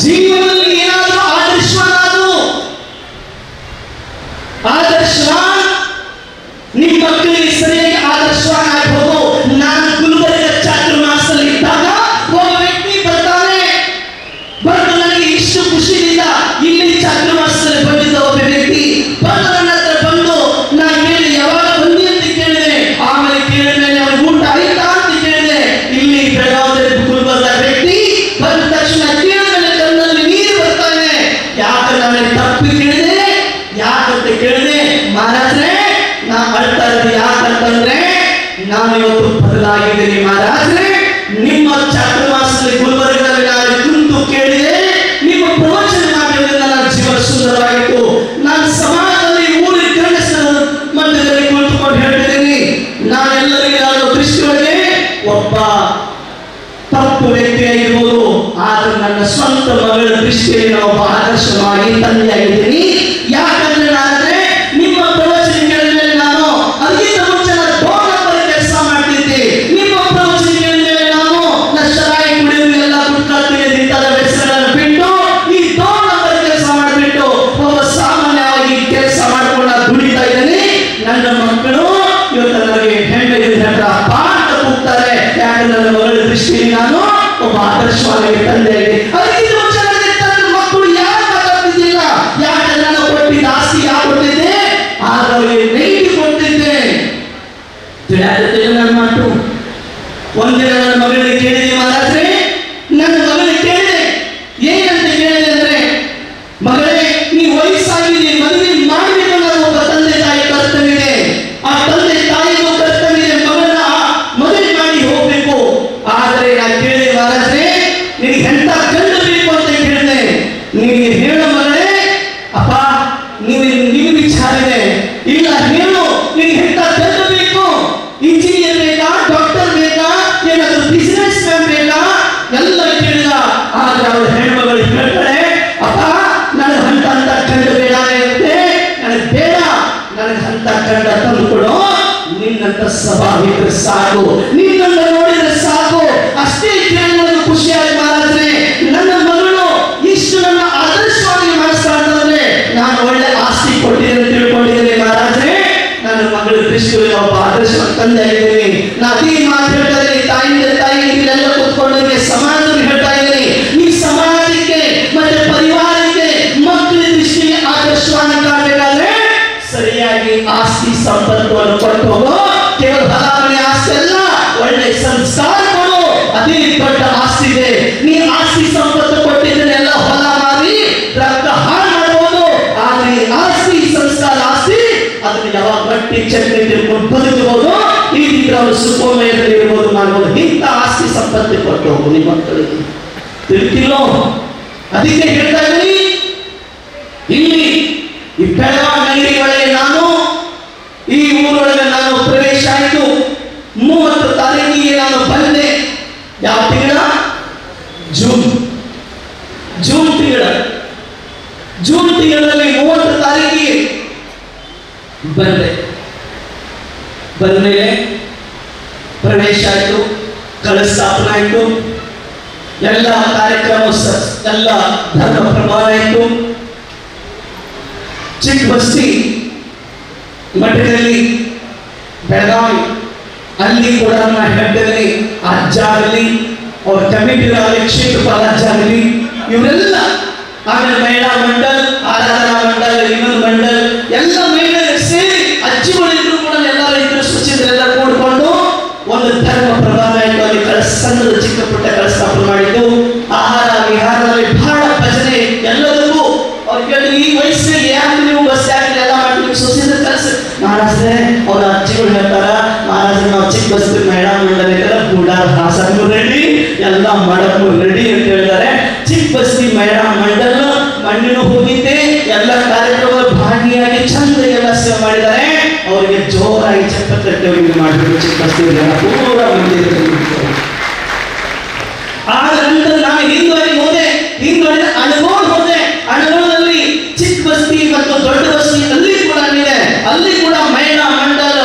ಜೀವನದಲ್ಲಿ ಏನಾದರೂ ಆದರ್ಶವಾನ್ ನಿಮ್ಮ ಮಕ್ಕಳಿಗೆ ಸರಿಯಾಗಿ ಆದರ್ಶವಾನ್ ಆಗ್ಬೋದು. ನಾನು ಗುಲ್ಬರ್ಗ ಚಾತುರ್ಮಾಸದಲ್ಲಿ ಇದ್ದಾಗ ಒಬ್ಬ ವ್ಯಕ್ತಿ ಬರ್ತಾನೆ, ಬಂದು ನನಗೆ ಇಷ್ಟು ಖುಷಿಯಿಂದ ಇಲ್ಲಿ ಚಾತುರ್ಮಾಸದಲ್ಲಿ ಬಂದಿದ್ದ ಒಬ್ಬ ವ್ಯಕ್ತಿ ಬಂದು ನನ್ನ ಹತ್ರ ಬಂದು ನಾನು ಕೇಳಿದೆ, ಯಾವಾಗ ಬಂದಿ ಅಂತ ಕೇಳಿದೆ. ಆಮೇಲೆ ಕೇಳಿದ ಮೇಲೆ ಅವನಿಗೆ ಊಟ ಆಯ್ತಾ ಅಂತ ಕೇಳಿದೆ. ಇಲ್ಲಿ ಬೆಳಗಾವಿ ಗುಲ್ಬರ್ಗ ವ್ಯಕ್ತಿ ಬಂದ ತಕ್ಷಣ ಕೇಳಿದ ಮೇಲೆ ಕಣ್ಣಲ್ಲಿ ನೀರು ಬರ್ತಾನೆ. ಯಾಕೆ ನನಗೆ ತಪ್ಪು ಕೇಳಿದೆ, ಯಾಕಂತ ಕೇಳಿದೆ. ಮಹಾರಾಜ್ರೆ ನಾ ಅಳ್ತಾ ಇದ್ದೆ, ಯಾಕಂತಂದ್ರೆ ನಾನು ಇವತ್ತು ಬದಲಾಗಿದ್ದೀನಿ ಮಹಾರಾಜ್ರೆ. ನಿಮ್ಮ ಚಾತುರ್ಮಾಸದಲ್ಲಿ ಗುಲ್ಬರ್ಗದಲ್ಲಿ ನಾನು ಕುಂತು ಕೇಳಿದೆ, ನಿಮ್ಮ ಪ್ರವಚನ ಮಾಡಿದ್ರಿಂದ ನನ್ನ ಜೀವನ ಸುಂದರವಾಗಿತ್ತು. ನಾನು ಸಮಾಜದಲ್ಲಿ ಊರಿನ ಗಂಡಸರ ಮಧ್ಯದಲ್ಲಿ ಕುಳಿತುಕೊಂಡು ಹೇಳ್ತಿದ್ದೀನಿ, ನಾನೆಲ್ಲರಿಗೆ ನಾನು ದೃಷ್ಟಿಯೊಳಗೆ ಒಬ್ಬ ತಪ್ಪು ವ್ಯಕ್ತಿಯಾಗಿರ್ಬೋದು, ಆದ್ರೆ ನನ್ನ ಸ್ವಂತ ಮಗಳ ದೃಷ್ಟಿಯಲ್ಲಿ ನಾನು ಒಬ್ಬ ಆದರ್ಶವಾಗಿ ತಂದೆಯಾಗಿದ್ದೀನಿ. ಯಾಕಂದ್ರೆ ನಾನಂದ್ರೆ ನಿಮ್ಮ ಪ್ರವಚನ ಕೇಳಿದ ಮೇಲೆ ನಾನು ಅದಕ್ಕಿಂತ ಮುಂಚೆ ಡೋರ್ ನಂಬರ್ ಕೆಲಸ ಮಾಡ್ತಿದ್ದೆ. ನಿಮ್ಮ ಪ್ರವಚನ ಕೇಳಿದ ಮೇಲೆ ನಾನು ಶರಾಯಿ ಕುಡಿಯೋದು ಎಲ್ಲ ಗುಟ್ಕಾಡ್ತೀನಿ, ಇಂಥದ ವ್ಯಸನಗಳನ್ನು ಬಿಟ್ಟು ಈ ಡೋರ್ ನಂಬರ್ ಕೆಲಸ ಮಾಡಿಬಿಟ್ಟು ಒಬ್ಬ ಸಾಮಾನ್ಯವಾಗಿ ಕೆಲಸ ಮಾಡ್ಕೊಂಡು ದುಡಿತಾ ಇದ್ದೀನಿ. ನನ್ನ ಮಕ್ಕಳು ಇವತ್ತು ನನಗೆ ಹೆಮ್ಮೆ ಪಾಠ ಕೂಗ್ತಾರೆ. ಯಾಕಂದ್ರೆ ನನ್ನ ಮಗಳ ದೃಷ್ಟಿಯಲ್ಲಿ ನಾನು ಒಬ್ಬ ಆದರ್ಶವಾಗಿ ತಂದೆ. ಅದಕ್ಕಿಂತ ಮುಂಚೆ ನನ್ನ ಮಕ್ಕಳು ಯಾರು ಆಸ್ತಿ ಯಾಕೆ ಕೊಟ್ಟಿದ್ದೆ? ಆಗ ಅವರಿಗೆ ನೈಟ್ ಕೊಟ್ಟಿದ್ದೆ. ತಿಳಿಯಾಗುತ್ತಿಲ್ಲ ನನ್ನ ಮಾತು. ಒಂದಿನ ನನ್ನ ಮಗಳಿಗೆ ಕೇಳಿದೆ, ಮಹಾರಾಜ್ರೆ, ನನ್ನ ಮಗಳಿಗೆ ಕೇಳಿದೆ, ಏನಂತ ಕೇಳಿದೆ ಅಂದ್ರೆ, ಮಗಳೇ, ನೀ ವಯಸ್ಸಾಗಿದೆ, ಮದುವೆ ಮಾಡಬೇಕು ಅನ್ನೋದು ಒಬ್ಬ ತಂದೆ ತಾಯಿ ಕರ್ತವ್ಯ ಇದೆ. ಆ ತಂದೆ ತಾಯಿಗೂ ಕರ್ತವ್ಯ ಇದೆ, ಮಗಳನ್ನ ಮದುವೆ ಮಾಡಿ ಹೋಗ್ಬೇಕು. ಆದರೆ ನಾನು ಕೇಳಿದೆ, ಮಹಾರಾಜ್ರೆ, ನಿನಗೆ ಎಂತ ಗಂಡು ಬೇಕು ಅಂತ ಕೇಳಿದೆ. ನಿನಗೆ ಹೇಳು ಮಗಳೇ, ಅಪ್ಪ ನಿಮಗೆ ವಿಚಾರ ಇದೆ, ಇಲ್ಲ ಹೇಳು, ನಿನಗೆ ಎಂತ ಗಂಡು ಬೇಕು? ಇಂಜಿನಿಯರ್ ಬೇಕಾ, ಡಾಕ್ಟರ್ ಬೇಕಾ, ಏನಾದ್ರು ಬಿಸಿನೆಸ್ ಮ್ಯಾನ್ ಬೇಕಾ? ಎಲ್ಲ ಕೇಳಿದ. ಆದ್ರೆ ಅವಳ ಹೆಣ್ಮಗಳು ಹೇಳ್ತಾಳೆ, ಅಪ್ಪ ನನಗೆ ಅಂತ ಗಂಡು ಬೇಡ ಇರುತ್ತೆ, ನನಗೆ ಬೇಡ, ನನಗೆ ಅಂತ ಗಂಡ ತಂದು ಕೊಡು, ನಿನ್ನಂತ ಸ್ವಭಾವಿಕರು ಸಾಕು, ನಿನ್ನನ್ನು ನೋಡಿದ್ರೆ ಸಾಕು, ಅಷ್ಟೇ ಕೇಳಿ ನನಗೆ ಖುಷಿಯಾಗಿ. ಮಹಾರಾಜ್ರೆ, ನನ್ನ ಮಗಳು ಇಷ್ಟು ನನ್ನ ಆದರ್ಶವಾಗಿ ಮಾಡಿಸ್ತಾ ಅಂತಂದ್ರೆ ನಾನು ಒಳ್ಳೆ ಆಸ್ತಿ ಕೊಟ್ಟಿದ್ದೇನೆ ತಿಳ್ಕೊಂಡಿದ್ದೇನೆ. ಮಹಾರಾಜ್ರೆ, ನನ್ನ ಮಗಳು ಕೃಷ್ಣುವಿನ ಒಬ್ಬ ಆದರ್ಶವನ್ನು ತಂದೆ ಆಗಿದ್ದೀನಿ. ನಾ ಅದೇ ಮಾತು ಹೇಳ್ತಾ ಇದ್ದೀನಿ, ತಾಯಿ ಇಲ್ಲೆಲ್ಲ ಕೂತ್ಕೊಂಡವರಿಗೆ ಸಮಾಜದಲ್ಲಿ ಹೇಳ್ತಾ ಇದ್ದೀನಿ, ಈ ಸಮಾಜಕ್ಕೆ ಮತ್ತೆ ಪರಿವಾರಕ್ಕೆ ಮಕ್ಕಳ ದೃಷ್ಟಿಗೆ ಆದರ್ಶವನ್ನು ಕಾಣಬೇಕಾದ್ರೆ ಸರಿಯಾಗಿ ಆಸ್ತಿ ಸಂಪತ್ತನ್ನು ಕೊಟ್ಟು ಹೋಗೋ. ಕೇವಲ ಬಲಾವಣೆ ಆಸ್ತಿ ಅಲ್ಲ, ಒಳ್ಳೆ ಸಂಸ್ಕಾರ ಕೊಡು, ಅದೇ ದೊಡ್ಡ ಆಸ್ತಿ ಇದೆ. ನೀ ಆಸ್ತಿ ಸಂಪತ್ತು ಕೊಟ್ಟಿದ್ರೆ ಎಲ್ಲ ಹೊಲ ಮಾರಿ ರಕ್ತ ಹಾಳು ಮಾಡಬಹುದು. ಆದ್ರೆ ಆಸ್ತಿ ಸಂಸ್ಕಾರ ಆಸ್ತಿ ಅದನ್ನು ಯಾವಾಗ ಗಟ್ಟಿ ಚಟ್ನಿ ತಿಳ್ಕೊಂಡು ಬದುಕಬಹುದು. ಈ ರೀತಿ ಅವರು ಸುಖಮಯದಲ್ಲಿ ಇರ್ಬೋದು, ಮಾಡ್ಬೋದು. ಇಂಥ ಆಸ್ತಿ ಸಂಪತ್ತಿ ಕೊಟ್ಟು ಹೋಗು ನಿಮ್ಮ ಮಕ್ಕಳಿಗೆ. ತಿಳ್ತಿಲ್ಲೋ? ಅದಕ್ಕೆ ಹೇಳ್ತಾ ಇದ್ದೀನಿ, ಇಲ್ಲಿ ಈ ಬೆಳಗಾವಿ ನಗರಿ ಒಳಗೆ ನಾನು ಈ ಊರೊಳಗೆ ನಾನು ಪ್ರವೇಶ ಆಯಿತು. 30 ತಾರೀಕಿಗೆ ನಾನು ಬಂದೆ. ಯಾವ ತಿಂಗಳ? ಜೂನ್ ತಿಂಗಳಲ್ಲಿ 30 ತಾರೀಕಿಗೆ ಬಂದೆ. ಬಂದ್ಮೇಲೆ ಪ್ರವೇಶ ಆಯಿತು, ಕಳಶ ಸ್ಥಾಪನೆ ಆಯಿತು, ಎಲ್ಲ ಕಾರ್ಯಕ್ರಮ ಎಲ್ಲ ಧರ್ಮ ಪ್ರಮಾಣ ಆಯಿತು. ಚಿಕ್ಕ ಬಸ್ತಿ ಮಠದಲ್ಲಿ ಬೆಳಗಾವಿ ಅಲ್ಲಿ ಕೂಡ ನಾನು ಹೇಳ್ತಿದ್ದೀನಿ, ಅಜ್ಜ ಆಗಲಿ, ಅವ್ರ ಕಮಿಟಿ ಆಗಲಿ, ಕ್ಷೇತ್ರಪಾಲ ಅಜ್ಜ ಆಗಲಿ, ಇವರೆಲ್ಲ, ಆಮೇಲೆ ಮಹಿಳಾ ಮಂಡಲ್, ಆರಾಧನಾ ಮಂಡಲ್, ಇನ್ನೊಂದು ಮಂಡಲ್, ಎಲ್ಲ ಮಹಿಳೆಯರು ಸೇರಿ ಅಜ್ಜಿಗಳಿದ್ರು ಕೂಡ ಎಲ್ಲರೂ ಇದ್ರು, ಶುಚಿದ್ರೆಲ್ಲ ಕೂಡ್ಕೊಂಡು ಒಂದು ಧರ್ಮ ಪ್ರಧಾನ ಆಯಿತು. ಅಲ್ಲಿ ಸಣ್ಣದ ಚಿಕ್ಕ ಪುಟ್ಟ ಕಳಶ ಸ್ಥಾಪನೆ ಮಾಡಿದ್ದು. ಆಹಾರ ವಿಹಾರದಲ್ಲಿ ಬಹಳ ಭಜನೆ, ಎಲ್ಲದಕ್ಕೂ ಅವ್ರು ಕೇಳಿದ್ರು, ಈ ವಯಸ್ಸಿಗೆ ಯಾಕೆ ನೀವು ಬಸ್ ಯಾಕೆ ಎಲ್ಲ ಮಾಡ್ತೀವಿ, ಶುಚಿದ್ರ ಕಲಸ. ಮಹಾರಾಜ್ರೆ, ಅವ್ರ ಅಜ್ಜಿಗಳು ಹೇಳ್ತಾರ, ಮಹಾರಾಜ್ರೆ ನಾವು ಚಿಕ್ಕ ಬಸ್ ಮಹಿಳಾ ಮಂಡಲ ಗೂಡಾರ ಹಾಸನ್ನು ರೆಡಿ, ಎಲ್ಲ ಮಾಡಕ್ಕೂ ರೆಡಿ ಅಂತ ಹೇಳಿದ್ದಾರೆ. ಚಿಕ್ಕ ಬಸ್ತಿ ಮಹಿಳಾ ಮಂಡಲ ಮಣ್ಣಿನ ಹೋಗಿದ್ದೆ, ಎಲ್ಲ ಕಾರ್ಯಕ್ರಮ ಭಾಗಿಯಾಗಿ ಚಂದ ಎಲ್ಲ ಸೇವೆ ಮಾಡಿದ್ದಾರೆ. ಅವರಿಗೆ ಜೋರಾಗಿ ಚಪ್ಪಲಿ ಮಾಡಬೇಕು. ಚಿಕ್ಕ ಬಸ್ತಿ ಪೂರ ಮಂದಿರದಲ್ಲಿ ಆ ನಂತರ ನಾನು ಹಿಂದುವರೆದ ಅಣಗೋಡ್ ಹೋದೆ. ಅಣಗೋಡಲ್ಲಿ ಚಿಕ್ಕ ಬಸ್ತಿ ಮತ್ತು ದೊಡ್ಡ ಬಸ್ತಿ ಅಲ್ಲಿ ಕೂಡ ಇದೆ. ಅಲ್ಲಿ ಕೂಡ ಮಹಿಳಾ ಮಂಡಲ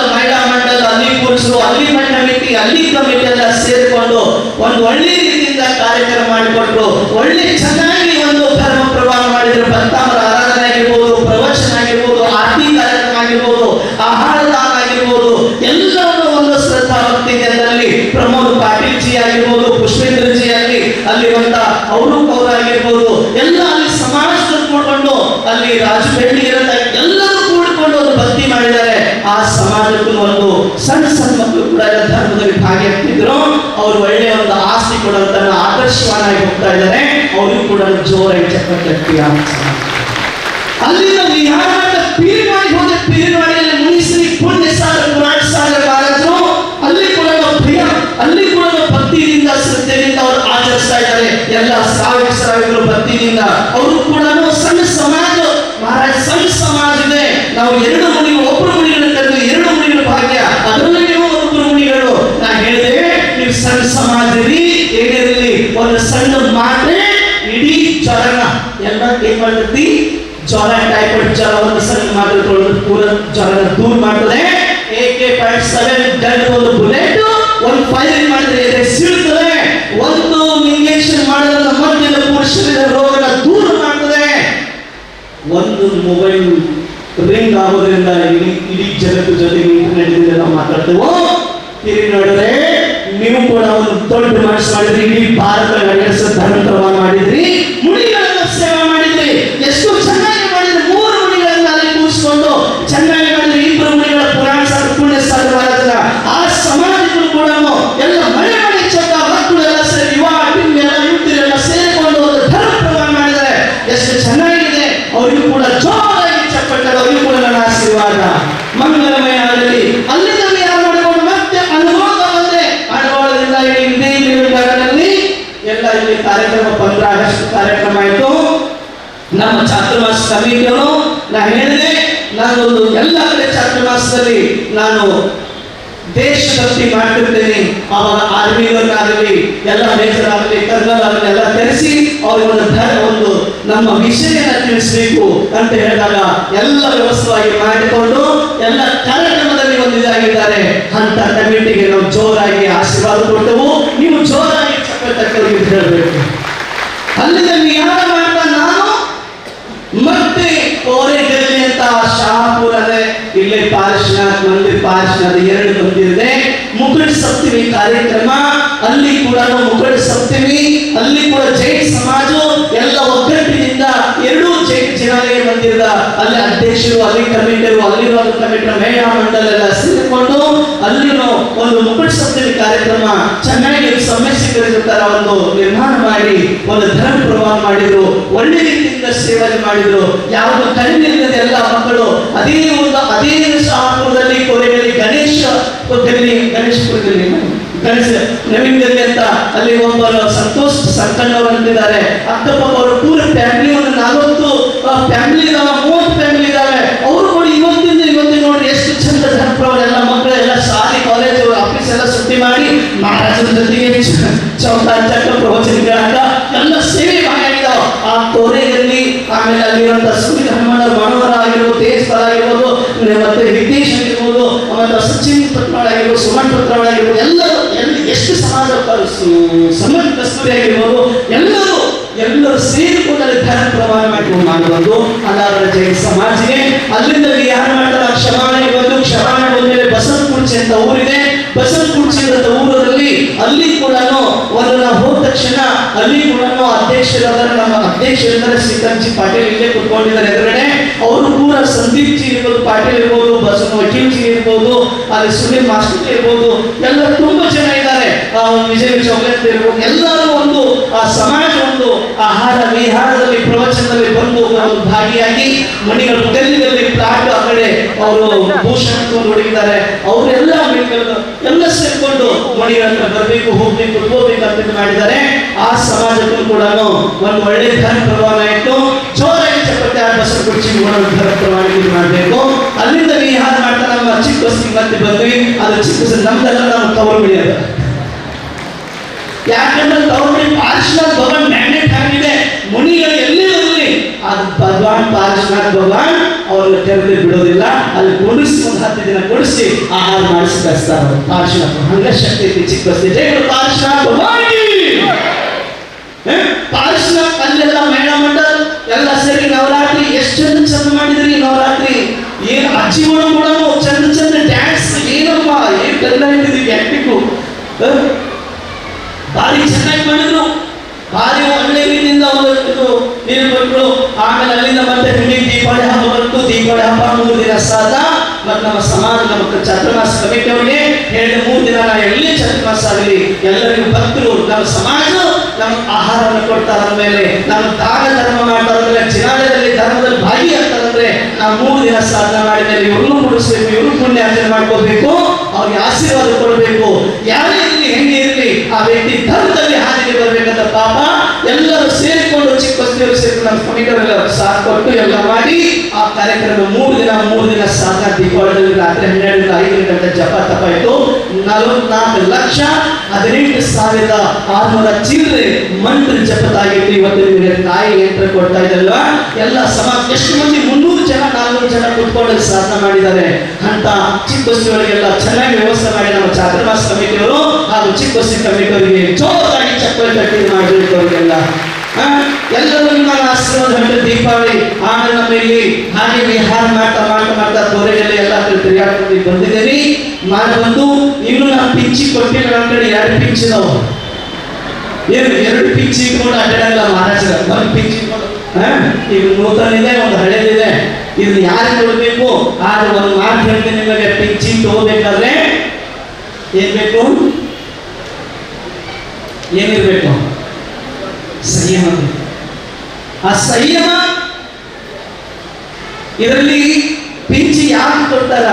ಅಲ್ಲಿ ಪುರುಷರು, ಅಲ್ಲಿ ಕಮಿಟಿ, ಅಲ್ಲಿ ಕಮಿಟಿ ಎಲ್ಲ ಸೇರಿಕೊಂಡು ಒಂದು ಒಳ್ಳೆ ರೀತಿಯಿಂದ ಕಾರ್ಯಕ್ರಮ ಮಾಡಿಕೊಟ್ರು. ಒಳ್ಳೆ ಚೆನ್ನಾಗಿ ಒಂದು ಧರ್ಮ ಪ್ರವಾಹ ಮಾಡಿದ್ರು. ಭಕ್ತಾಮರ ಆರಾಧನೆ ಆಗಿರ್ಬೋದು, ಪ್ರವಚನ ಆಗಿರ್ಬೋದು, ಆರತಿ ಕಾರ್ಯಕ್ರಮ ಆಗಿರ್ಬೋದು, ಆಹಾರ ದಾನ ಆಗಿರ್ಬೋದು, ಎಲ್ಲವನ್ನು ಒಂದು ಶ್ರದ್ಧಾ ಭಕ್ತಿ ಜನರಲ್ಲಿ ಪ್ರಮೋದ್ ಪಾಟೀಲ್ ಜಿ ಆಗಿರ್ಬೋದು, ಪುಷ್ಪೇಂದ್ರ ಜಿ ಆಗಲಿ, ಅಲ್ಲಿ ಬಂದ ಅವರು ಆಗಿರ್ಬೋದು, ಎಲ್ಲ ಅಲ್ಲಿ ಸಮಾಜದಲ್ಲಿ ಕೂಡ್ಕೊಂಡು, ಅಲ್ಲಿ ರಾಜು ಬೆಳ್ಳಿ ಎಲ್ಲರೂ ಕೂಡಿಕೊಂಡು ಒಂದು ಭಕ್ತಿ ಮಾಡಿದ್ದಾರೆ. ಆ ಸಮಾಜಕ್ಕೂ ಒಂದು ಸಣ್ಣ ಮಕ್ಕಳು ಕೂಡ ಧರ್ಮದಲ್ಲಿ ಭಾಗಿಯಾಗ್ತಿದ್ರು. ಅವರು ಒಳ್ಳೆಯ ಒಂದು ಆಸ್ತಿ ಕೊಡುವಂತ ಆದರ್ಶವಾಗಿ ಹೋಗ್ತಾ ಇದ್ದಾರೆ. ಅವರು ಕೂಡ ಜೋರಾಗಿ ಚಪ್ಪಲಿ. ಅಲ್ಲಿಂದ ವಿಹಾರ ಪೀರಿವಾಡಿ ಹೋದೆ. ಪೀರಿವಾಡಿಯಲ್ಲಿ ಮುನಿಶ್ರೀ ಪುಣ್ಯ ಸಾಗರ ಮಹಾರಾಜರು ಅಲ್ಲಿ ಕೂಡ ಅಲ್ಲಿ ಕೂಡ ಭಕ್ತಿಯಿಂದ ಶ್ರದ್ಧೆಯಿಂದ ಅವರು ಆಚರಿಸ್ತಾ ಇದ್ದಾರೆ. ಎಲ್ಲ ಸಾವಿರ ಭಕ್ತಿಯಿಂದ ಅವರು ಕೂಡ ಸಣ್ಣ ಸಮಾಜ. ಮಹಾರಾಜ್ ಸಣ್ಣ ಸಮಾಜ ಇದೆ. ನಾವು 2 ಮುನಿಗಳು, ಒಬ್ಬರು ಮುನಿಗಳು ಕರೆದು 2 ಮುನಿಗಳ ಭಾಗ್ಯ, ಅದರಲ್ಲಿ ನೀವು 1 ಮುನಿಗಳು. ನಾ ಹೇಳಿದೆ, ನೀವು ಸಣ್ಣ ಸಮಾಜದಲ್ಲಿ ಏನಿರಲಿ, ಒಂದು ಸಣ್ಣ ಮಾತ್ರೆ ಇಡೀ ಜ್ವರನ ಎಲ್ಲ ಏನ್ ಮಾಡ್ತೈತಿ, ಜ್ವರ ಟೈಫಾಯ್ಡ್ ಜ್ವರ ಒಂದು ಸಣ್ಣ ಮಾತ್ರೆ ತೊಳೆದು ಪೂರ ಜ್ವರನ ದೂರ ಮಾಡ್ತದೆ. AK-47 ಗನ್ ಒಂದು ಬುಲೆಟ್ ಒಂದು ಫೈರಿಂಗ್ ಮಾಡಿದ್ರೆ ಎದೆ ಸಿಡ್ತದೆ. ಒಂದು ಇಂಜೆಕ್ಷನ್ ಮಾಡಿದ್ರೆ ಮಧ್ಯದ ಪುರುಷರ ರೋಗನ ದೂರ ಮಾಡ್ತದೆ. ಒಂದು ಮೊಬೈಲ್ ರಿಂಗ್ ಆಗೋದ್ರಿಂದ ಇಡೀ ಜಗತ್ತು ಜೊತೆಗೆ ಇಂಟರ್ನೆಟ್ ನಾವು ಮಾತಾಡ್ತೇವೆ. ತಿರುಗಿ ನೋಡಿದ್ರೆ ನೀವು ಕೂಡ ಒಂದು ದೊಡ್ಡ ಮನಸ್ಸು ಮಾಡಿದ್ರಿ. ಇಡೀ ಭಾರತ ನಡೆಸೋ ಧರ್ಮ ಪ್ರಮಾಣ ಮಾಡಿದ್ರಿ. ಮುನಿಗಳನ್ನ ಸೇವೆ ಮಾಡಿದ್ರಿ. ಎಷ್ಟು ಚೆನ್ನಾಗಿ ಮಾಡಿದ್ರಿ. 3 ಮುನಿಗಳನ್ನ ಕಾರ್ಯಕ್ರಮ 15 ಆಗಸ್ಟ್ ಕಾರ್ಯಕ್ರಮ ಆಯಿತು. ನಮ್ಮ ಚಾತುರ್ಮಾಸ ಸಮಿತಿಯವರು ನಾ ಹೇಳಿದೆ, ನಾನೊಂದು ಎಲ್ಲ ಕಡೆ ಚಾತುರ್ಮಾಸದಲ್ಲಿ ನಾನು ದೇಶಭಕ್ತಿ ಮಾಡ್ತಿರ್ತೇನೆ. ಅವಾಗ ಆರ್ಮಿಯವರಾಗಲಿ, ಎಲ್ಲ ಮೇಜರ್ ಆಗಲಿ, ಕರ್ನಲ್ ಆಗಲಿ ಎಲ್ಲ ಕರೆಸಿ ಒಂದು ನಮ್ಮ ವಿಷಯನ ತಿಳಿಸಬೇಕು ಅಂತ ಹೇಳಿದಾಗ ಎಲ್ಲ ವ್ಯವಸ್ಥೆಯಾಗಿ ಮಾಡಿಕೊಂಡು ಎಲ್ಲ ಕಾರ್ಯಕ್ರಮದಲ್ಲಿ ಒಂದು ಇದಾಗಿದ್ದಾರೆ ಅಂತ ಕಮಿಟಿಗೆ ನಾವು ಜೋರಾಗಿ ಆಶೀರ್ವಾದ ಕೊಟ್ಟವು. ನೀವು ಜೋರಾಗಿ ಚಪ್ಪಲಿ ಹೇಳಬೇಕು. ಅಲ್ಲಿಂದ ವಿಹಾರ ಮಾಡ್ತಾ ನಾನು ಮತ್ತೆ ಕೋರೆಗಲ್ಲಿ ಅಂತ ಶಾಪುರ ಅದೇ ಇಲ್ಲಿ ಪಾರ್ಶ್ವನಾಥ್ ಮಂದಿರ, ಪಾರ್ಶ್ವನಾಥ್ 2 ಮಂದಿರ, ಮುಕುಳ ಸಪ್ತಮಿ ಕಾರ್ಯಕ್ರಮ. ಅಲ್ಲಿ ಕೂಡ ಮುಕುಳ ಸಪ್ತಮಿ, ಅಲ್ಲಿ ಕೂಡ ಜೈನ್ ಸಮಾಜ ಎಲ್ಲ ಒಗ್ಗಟ್ಟಿನಿಂದ 2 ಜೈನ್ ಜಿನಾಲಯ ಮಂದಿರದ ಅಲ್ಲಿ ಅಧ್ಯಕ್ಷರು, ಅಲ್ಲಿ ಕಮಿಟಿಯರು, ಅಲ್ಲಿರುವ ಕಮಿಟಿಯ ಮಹಿಳಾ ಮಂಡಲ ಎಲ್ಲ ಸೇರಿಕೊಂಡು ಅಲ್ಲಿನೂ ಒಂದು ಮುಕುಳ ಸಪ್ತಮಿ ಕಾರ್ಯಕ್ರಮ ಚೆನ್ನಾಗಿ ಸಮಸ್ಯೆಗಳಿರೋ ತರ ಒಂದು ನಿರ್ಮಾಣ ಮಾಡಿ ಒಂದು ಧರ್ಮ ಪ್ರವಾಹ ಮಾಡಿದ್ರು. ಒಳ್ಳೆ ರೀತಿಯಿಂದ ಸೇವೆ ಮಾಡಿದ್ರು. ಯಾವುದು ಕಡಿಮೆ ಇಲ್ಲದೆ ಎಲ್ಲ ಮಕ್ಕಳು ಅದೇ ಶಾಪುರದಲ್ಲಿ ಕೋರೆಗಲ್ಲಿ ಗಣೇಶ ನವೀನ್ಗಲ್ಲಿ ಅಂತ ಅಲ್ಲಿ ಒಬ್ಬರು ಸಂತೋಷ್ ಸಂಕಣ್ಣವರು ಅಂತಿದ್ದಾರೆ. ಅಕ್ಕಪಕ್ಕ ಅವರು ಪೂರ ಫ್ಯಾಮಿಲಿ ಒಂದು 40 ಫ್ಯಾಮಿಲಿ ಇದಾವೆ, 30 ಫ್ಯಾಮಿಲಿ ಇದಾವೆ. ಅವರು ನೋಡಿ ಇವತ್ತಿನ ನೋಡಿ ಎಷ್ಟು ಚಂದ ಧರ್ಮಪ್ರವಾಹ ಎಲ್ಲ ಮಕ್ಕಳು ಎಲ್ಲ ಶಾಲೆ ಕಾಲೇಜು ಆಫೀಸ್ ಎಲ್ಲ ಸುಟ್ಟಿ ಮಾಡಿ ಮಹಾರಾಜರ ಜೊತೆಗೆ ಚಕ್ರ ಪ್ರವಚನ ಕೇಳಾಕ ಎಲ್ಲ ಸೇವೆ ಮಾಡಿದಾವ ಆ ಕೋರೆಗಲ್ಲಿ. ಆಮೇಲೆ ಅಲ್ಲಿರುವಂತ ಸೂರ್ಯ ಹನುಮಾನ ಮನೋಹರ ಆಗಿರ್ಬೋದು, ತೇಜ್ಪಾಲ್ ಆಗಿರ್ಬೋದು, ಮತ್ತೆ ವಿದೇಶ್ ಆಗಿರ್ಬೋದು, ಆಮೇಲೆ ಸಚಿನ್ ಪಟ್ನಾಳ್ ಆಗಿರ್ಬೋದು, ಸುಮನ್ ಪಟ್ನಾಳ್ ಆಗಿರ್ಬೋದು, ಎಲ್ಲರೂ ಎಷ್ಟು ಸಮಾಜ ಸಮನ್ ಕಸ್ತೂರಿ ಆಗಿರ್ಬೋದು, ಎಲ್ಲರೂ ಸೇರಿಕೊಂಡು ಅಲ್ಲಿ ಧರ್ಮ ಪ್ರಮಾಣ ಮಾಡುವುದು ಅದಾದ ಜೈನ ಸಮಾಜಿಗೆ. ಅಲ್ಲಿಂದ ಯಾರು ಮಾಡ್ತಾರೆ ಕ್ಷಮಾಣೆ ಬಂದ್ಮೇಲೆ ಬಸವಕುರ್ಚಿ ಅಂತ ಊರಿದೆ. ಬಸವಕುರ್ಚಿ ಅಂತ ಊರಲ್ಲಿ ಅಲ್ಲಿ ಕೂಡ ಒಂದು ನಾವು ಹೋದ ತಕ್ಷಣ ಅಲ್ಲಿ ಕೂಡ ಅಧ್ಯಕ್ಷರಾದ ನಮ್ಮ ಅಧ್ಯಕ್ಷರಿದ್ದಾರೆ ಶ್ರೀಕಾಂತ್ ಪಾಟೀಲ್ ಇಲ್ಲೇ ಕುತ್ಕೊಂಡಿದ್ದಾರೆ ಎದುರುಗಡೆ. ಅವರು ಕೂಡ ಸಂದೀಪ್ ಜಿ ಇರ್ಬೋದು, ಪಾಟೀಲ್ ಇರ್ಬೋದು, ವಕೀಲ್ ಜಿ ಇರ್ಬೋದು, ಅಲ್ಲಿ ಸುನೀಲ್ ಮಾಸ್ಟರ್ ಇರ್ಬೋದು, ಎಲ್ಲ ತುಂಬಾ ಜನ ಇದ್ದಾರೆ. ವಿಜಯ ಚೌಗತ್ ಇರ್ಬೋದು, ಎಲ್ಲರೂ ಒಂದು ಆ ಸಮಾಜ ಒಂದು ಆಹಾರ ವಿಹಾರದಲ್ಲಿ ಪ್ರವಚನದಲ್ಲಿ ಬಂದು ಭಾಗಿಯಾಗಿ ಮಣಿಗಳು ಗಲ್ಲಿಗಳಲ್ಲಿ ಪ್ಲಾಟ್ ಆ ಕಡೆ ಅವರು ಭೂಷಣ ಹುಡುಗಿದ್ದಾರೆ. ಅವರೆಲ್ಲ ಎಲ್ಲ ಸೇರ್ಕೊಂಡು ಮಣಿಗಳನ್ನ ಬರಬೇಕು, ಹೋಗ್ಬೇಕು ಅಂತ ಮಾಡಿದ್ದಾರೆ. ಆ ಸಮಾಜಕ್ಕೂ ಕೂಡ ಒಂದು ಒಳ್ಳೆ ಧರ್ಮ ಪ್ರವಾಹ ಆಯಿತು. ಜೋರಾಗಿ ಚಪ್ಪಟ್ಟೆ ಬಸವಕುರ್ಚಿ ಧರ್ಮ ಪ್ರವಾಹ ಮಾಡಬೇಕು. ಅಲ್ಲಿಂದ ವಿಹಾರ ಮಾಡ್ತಾ ನಮ್ಮ ಚಿಕ್ಕ ಬಸ್ಸಿಗೆ ಮತ್ತೆ ಬಂದ್ವಿ. ಅದು ಚಿಕ್ಕ ಬಸ್ ನಮ್ದೆಲ್ಲ ನಮ್ಮ ತವರು ಬಿಡಿಯೋದು. ಯಾಕಂದ್ರೆ ತವರು ಪಾರ್ಶ್ವನಾಥ್ ಭಗವಾನ್ ಮ್ಯಾಗ್ನೆಟ್ ಆಗಿದೆ. ಮುನಿಗಳು ಎಲ್ಲಿ ಬರಲಿ ಅದು ಭಗವಾನ್ ಪಾರ್ಶ್ವನಾಥ್ ಭಗವಾನ್ ಅವ್ರನ್ನ ತೆರೆದು ಬಿಡೋದಿಲ್ಲ. ಅಲ್ಲಿ ಕೊಡಿಸಿ ಒಂದು 10 ದಿನ ಕೊಡಿಸಿ ಆಹಾರ ಮಾಡಿಸಿ ಕಳಿಸ್ತಾರೆ. ಪಾರ್ಶ್ವನಾಥ್ ಹಂಗ ಶಕ್ತಿ ಐತಿ ಚಿಕ್ಕ ಬಸ್. ಪಾರ್ಶ್ವನಾಥ್ ಭಗವಾನ್ ಪಾರ್ಶ್ವನಾಥ್ ಅಲ್ಲೆಲ್ಲ ಮಹಿಳಾ ಮಂಡಲ ಎಲ್ಲ ಸೇರಿ ನವರಾತ್ರಿ ಎಷ್ಟು ಚಂದ ಮಾಡಿದ್ರಿ. ನವರಾತ್ರಿ ಏನು ಅಜ್ಜಿಗಳು ಕೂಡ ಚಂದ ಡ್ಯಾನ್ಸ್ ಏನಪ್ಪ ಏನ್ ಕಲ್ಲ ಇಟ್ಟಿದ್ವಿ ಆಕ್ಟಿಂಗು ಭಾರಿ ಚೆನ್ನಾಗಿ ಮಾಡಿದ್ರು. ಭಾರಿ ಒಳ್ಳೆ ರೀತಿಯಿಂದ ಒಂದು ನೀರು ಕೊಟ್ಟರು. ಆಮೇಲೆ ಅಲ್ಲಿಂದ ಮತ್ತೆ ದೀಪಾವಳಿ ಹಬ್ಬ ಬಂತು. ದೀಪಾವಳಿ ಹಬ್ಬ 3 ದಿನ ಸಾಧ. ಮತ್ತು ನಮ್ಮ ಸಮಾಜ ನಮ್ಮ ಚಾತುರ್ಮಾಸ ಕಮಿಟಿ ಅವರಿಗೆ ಹೇಳಿದ 3 ದಿನ ನಾವು ಎಲ್ಲಿ ಚಾತುರ್ಮಾಸ ಆಗಲಿ ಎಲ್ಲರಿಗೂ ಭಕ್ತರು ನಮ್ಮ ಸಮಾಜ ನಮ್ಮ ಆಹಾರವನ್ನು ಕೊಡ್ತಾರೆ. ಮೇಲೆ ನಮ್ಮ ದಾನ ಧರ್ಮ ಮಾಡ್ತಾರೆ. ಅಂದ್ರೆ ಚಿನಾಲಯದಲ್ಲಿ ಧರ್ಮದಲ್ಲಿ ಭಾಗಿಯಾಗ್ತಾರಂದ್ರೆ ನಾವು 3 ದಿನ ಸಾಧನೆ ಮಾಡಿದ ಮೇಲೆ ಇವ್ರನ್ನೂ ಮುಡಿಸ್ಬೇಕು, ಇವ್ರು ಪುಣ್ಯಾರ್ಜನೆ ಮಾಡ್ಕೋಬೇಕು, ಅವ್ರಿಗೆ ಆಶೀರ್ವಾದ ಕೊಡಬೇಕು. ಯಾರೇ ಇರಲಿ ಹೆಂಗೆ ಇರಲಿ ಆ ವ್ಯಕ್ತಿ ಧರ್ಮದಲ್ಲಿ ಹಾದಿಗೆ ಬರ್ಬೇಕಂತ ಪಾಪ ಎಲ್ಲರೂ ಸೇರಿಕೊಂಡು ಚಿಕ್ಕ ಬಸ್ತಿಯವರು ಸೇರಿಕೊಂಡು ನಮ್ಮ ಕಮಿಟಿಯವರೆಲ್ಲ ಸಾಥ್ ಕೊಟ್ಟು ಎಲ್ಲ ಮಾಡಿ ಆ ಕಾರ್ಯಕ್ರಮ 3 ದಿನ ಸಾಧನ. ದೀಪಾವಳಿ ರಾತ್ರಿ 12ರಿಂದ 5 ಗಂಟೆ ಜಪ ತಪ ಇತ್ತು. 44,18,600 ಚಿಲ್ಲರೆ ಮಂತ್ರ ಜಪದಾಗಿತ್ತು. ಇವತ್ತು ನಿಮಗೆ ತಾಯಿ ಯಂತ್ರ ಕೊಡ್ತಾ ಇದ್ದಲ್ವಾ ಎಲ್ಲ ಸಮಾಜ ಎಷ್ಟು ಮಂದಿ 300 ಜನ 400 ಜನ ಕುತ್ಕೊಂಡು ಸಾಧನೆ ಮಾಡಿದ್ದಾರೆ ಅಂತ ಚಿಕ್ಕ ಬಸ್ತಿಯವರಿಗೆಲ್ಲ ಚೆನ್ನಾಗಿ ವ್ಯವಸ್ಥೆ ಮಾಡಿ ನಮ್ಮ ಚಾತುರ್ಮಾಸ ಕಮಿಟಿಯವರು ಹಾಗೂ ಚಿಕ್ಕ ಬಸ್ತಿ ಕಮಿಟಿಯವರಿಗೆ ಜೋರಾಗಿ ಚಪ್ಪಲಿ ಕಟ್ಟಿ ಮಾಡಿದವರಿಗೆಲ್ಲ ಎಲ್ಲರೂ ನಿಮ್ಮ ಆಶೀರ್ವಾದ ಹೊಂದಿದ ದೀಪಾವಳಿ. ಆಮೇಲೆ ನಮ್ಮ ಇಲ್ಲಿ ಹಾಗೆ ವಿಹಾರ ಮಾಡ್ತಾ ಕೋರೆಗಲ್ಲಿ ಎಲ್ಲ ತಿರುಗಾಡ್ಕೊಂಡು ಬಂದಿದ್ದೇನೆ. ಬಂದು ಇನ್ನು ನಾನು ಪಿಂಚಿ ಕೊಟ್ಟಿಲ್ಲ. ನಮ್ಮ ಕಡೆ 2 ಪಿಂಚ್ ಇದಾವ. ಏನು 2 ಪಿಂಚ್ ಇಟ್ಕೊಂಡು ಅಡ್ಡಾಡಲ್ಲ ಮಹಾರಾಜರ. ಒಂದು ಪಿಂಚ್ ಇಟ್ಕೊಂಡು ಈಗ ನೂತನ ಇದೆ, ಒಂದು ಹಳೇದಿದೆ. ಇದನ್ನ ಯಾರು ಕೊಡಬೇಕು? ಆದ್ರೆ ಒಂದು ಮಾತು ಹೇಳ್ತೀನಿ ನಿಮಗೆ, ಪಿಂಚಿ ತಗೋಬೇಕಾದ್ರೆ ಏನ್ ಬೇಕು? ಏನಿರ್ಬೇಕು? ಸಂಯಮ. ಆ ಸಂಯಮ ಇದರಲ್ಲಿ ಪಿಂಚಿ ಯಾಕೆ ಕೊಡ್ತಾರ?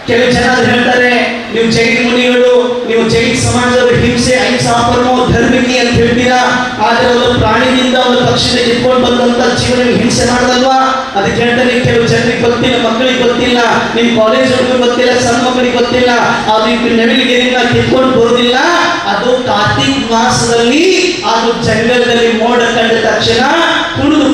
ಕೆಲವು ಜನ ಹೇಳ್ತಾರೆ ನೀವು ಜೈನ ಮುನಿಗಳು, ನೀವು ಜೈನ ಸಮಾಜದ ಹಿಂಸೆ ಅಹಿಂಸಾ ಪರಮೋ ಧರ್ಮಿಕಿ ಅಂತ ಹೇಳ್ತೀರಾ, ಆದ್ರೆ ಒಂದು ಪ್ರಾಣಿಯಿಂದ ಒಂದು ಪಕ್ಷಿಯಿಂದ ಕಿತ್ಕೊಂಡು ಬಂದಂತ ಜೀವನ ಹಿಂಸೆ ಮಾಡದಲ್ವಾ? ಅದಕ್ಕೆ ಹೇಳ್ತಾರೆ, ಕೆಲವು ಜನರಿಗೆ ಗೊತ್ತಿಲ್ಲ, ಮಕ್ಕಳಿಗೆ ಗೊತ್ತಿಲ್ಲ, ನಿಮ್ ಕಾಲೇಜ್ ಹುಡುಗರು ಗೊತ್ತಿಲ್ಲ, ಸಣ್ಣ ಮಕ್ಕಳಿಗೆ ಗೊತ್ತಿಲ್ಲ, ಅದು ನವಿಲಿಗೆರಿನ ಕಿತ್ಕೊಂಡು ಬರುವುದಿಲ್ಲ. ಅದು ಕಾರ್ತಿಕ್ ಮಾಸದಲ್ಲಿ ಅದು ಜಂಗಲದಲ್ಲಿ ಮೋಡ ಕಂಡ ತಕ್ಷಣ ಕುಡಿದು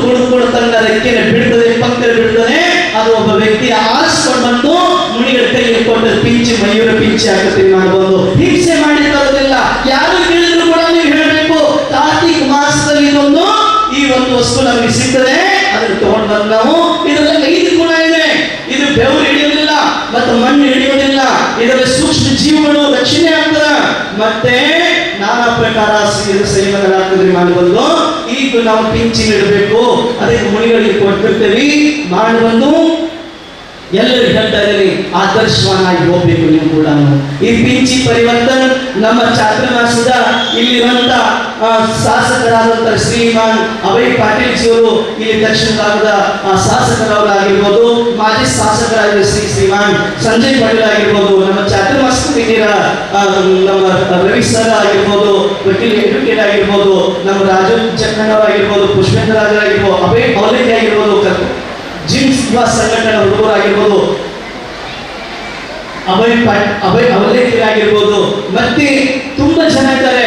ತನ್ನ ರೆಕ್ಕೆನ ಬಿಡ್ತದೆ, ಪಕ್ಕದಲ್ಲಿ ಬಿಡ್ತಾನೆ. ಅದು ಒಬ್ಬ ವ್ಯಕ್ತಿ ಆರಿಸ್ಕೊಂಡು ಬಂದು ಮುನಿಗಳ ಕೈಗೆ ಕೊಟ್ಟು ಪಿಂಚಿ, ಮಯೂರ ಪಿಂಚಿ ಆಗುತ್ತೆ ಮಾಡಬಹುದು. ಹಿಂಸೆ ಮಾಡಿರೋದಿಲ್ಲ, ಯಾರು ಹೇಳಿದ್ರು ಕೂಡ ನೀವು ಹೇಳಬೇಕು, ಕಾರ್ತಿಕ್ ಮಾಸದಲ್ಲಿ ಇದೊಂದು ಈ ಒಂದು ವಸ್ತು ನಮಗೆ ಸಿಗ್ತದೆ, ಅದನ್ನು ತಗೊಂಡು ಬಂದು ನಾವು ಇದರಲ್ಲಿ 5 ಗುಣ ಇದೆ. ಇದು ಬೆವರು ಹಿಡಿಯೋದಿಲ್ಲ ಮತ್ತು ಮಣ್ಣು ಹಿಡಿಯೋದಿಲ್ಲ, ಇದರಲ್ಲಿ ಸೂಕ್ಷ್ಮ ಜೀವಗಳು ರಕ್ಷಣೆ ಆಗ್ತದೆ, ಮತ್ತೆ ನಾನಾ ಪ್ರಕಾರ ಸೇವನೆಗಳಾಗ್ತದೆ ಮಾಡಬಹುದು. ಈಗ ನಾವು ಪಿಂಚಿ ಇಡಬೇಕು, ಅದಕ್ಕೆ ಮುನಿಗಳಿಗೆ ಕೊಟ್ಟಿರ್ತೇವೆ ಮಾಡಬಂದು ಎಲ್ಲರೂ ಹೇಳ್ತಾ ಇದ್ದೀವಿ, ಆದರ್ಶವನ್ನಾಗಿ ಹೋಗ್ಬೇಕು ನೀವು ಕೂಡ. ಈ ಪಿಂಚಿ ಪರಿವರ್ತನ್ ನಮ್ಮ ಚಾತುರ್ಮಾಸದ ಇಲ್ಲಿರುವಂತ ಶಾಸಕರಾದಂತ ಶ್ರೀಮಾನ್ ಅಭಯ್ ಪಾಟೀಲ್ ಜಿಯವರು, ಇಲ್ಲಿ ದಕ್ಷಿಣ ಭಾಗದ ಶಾಸಕರಾಗಿರ್ಬೋದು, ಮಾಜಿ ಶಾಸಕರಾಗಿರುವ ಶ್ರೀಮಾನ್ ಸಂಜಯ್ ಪಾಟೀಲ್ ಆಗಿರ್ಬೋದು, ನಮ್ಮ ಚಾತುರ್ಮಾಸ ನಮ್ಮ ರವಿ ಸರ್ ಆಗಿರ್ಬೋದು, ವಕೀಲ್ ಅಡ್ವೊಕೇಟ್ ಆಗಿರ್ಬೋದು, ನಮ್ಮ ರಾಜು ಚಕ್ಕಣ್ಣವರಾಗಿರ್ಬೋದು, ಪುಷ್ಪೇಂದ್ರ ರಾಜರಾಗಿರ್ಬೋದು, ಅಭಯ್ ಅವಲೇಖಿ ಆಗಿರ್ಬೋದು, ಜಿಮ್ ಯುವ ಸಂಘಟನೆ ಹುಡುಗರಾಗಿರ್ಬೋದು, ಅಭಯ್ ಅವಲೇಖಿರಾಗಿರ್ಬೋದು, ಮತ್ತೆ ತುಂಬಾ ಜನ ಇದ್ದಾರೆ,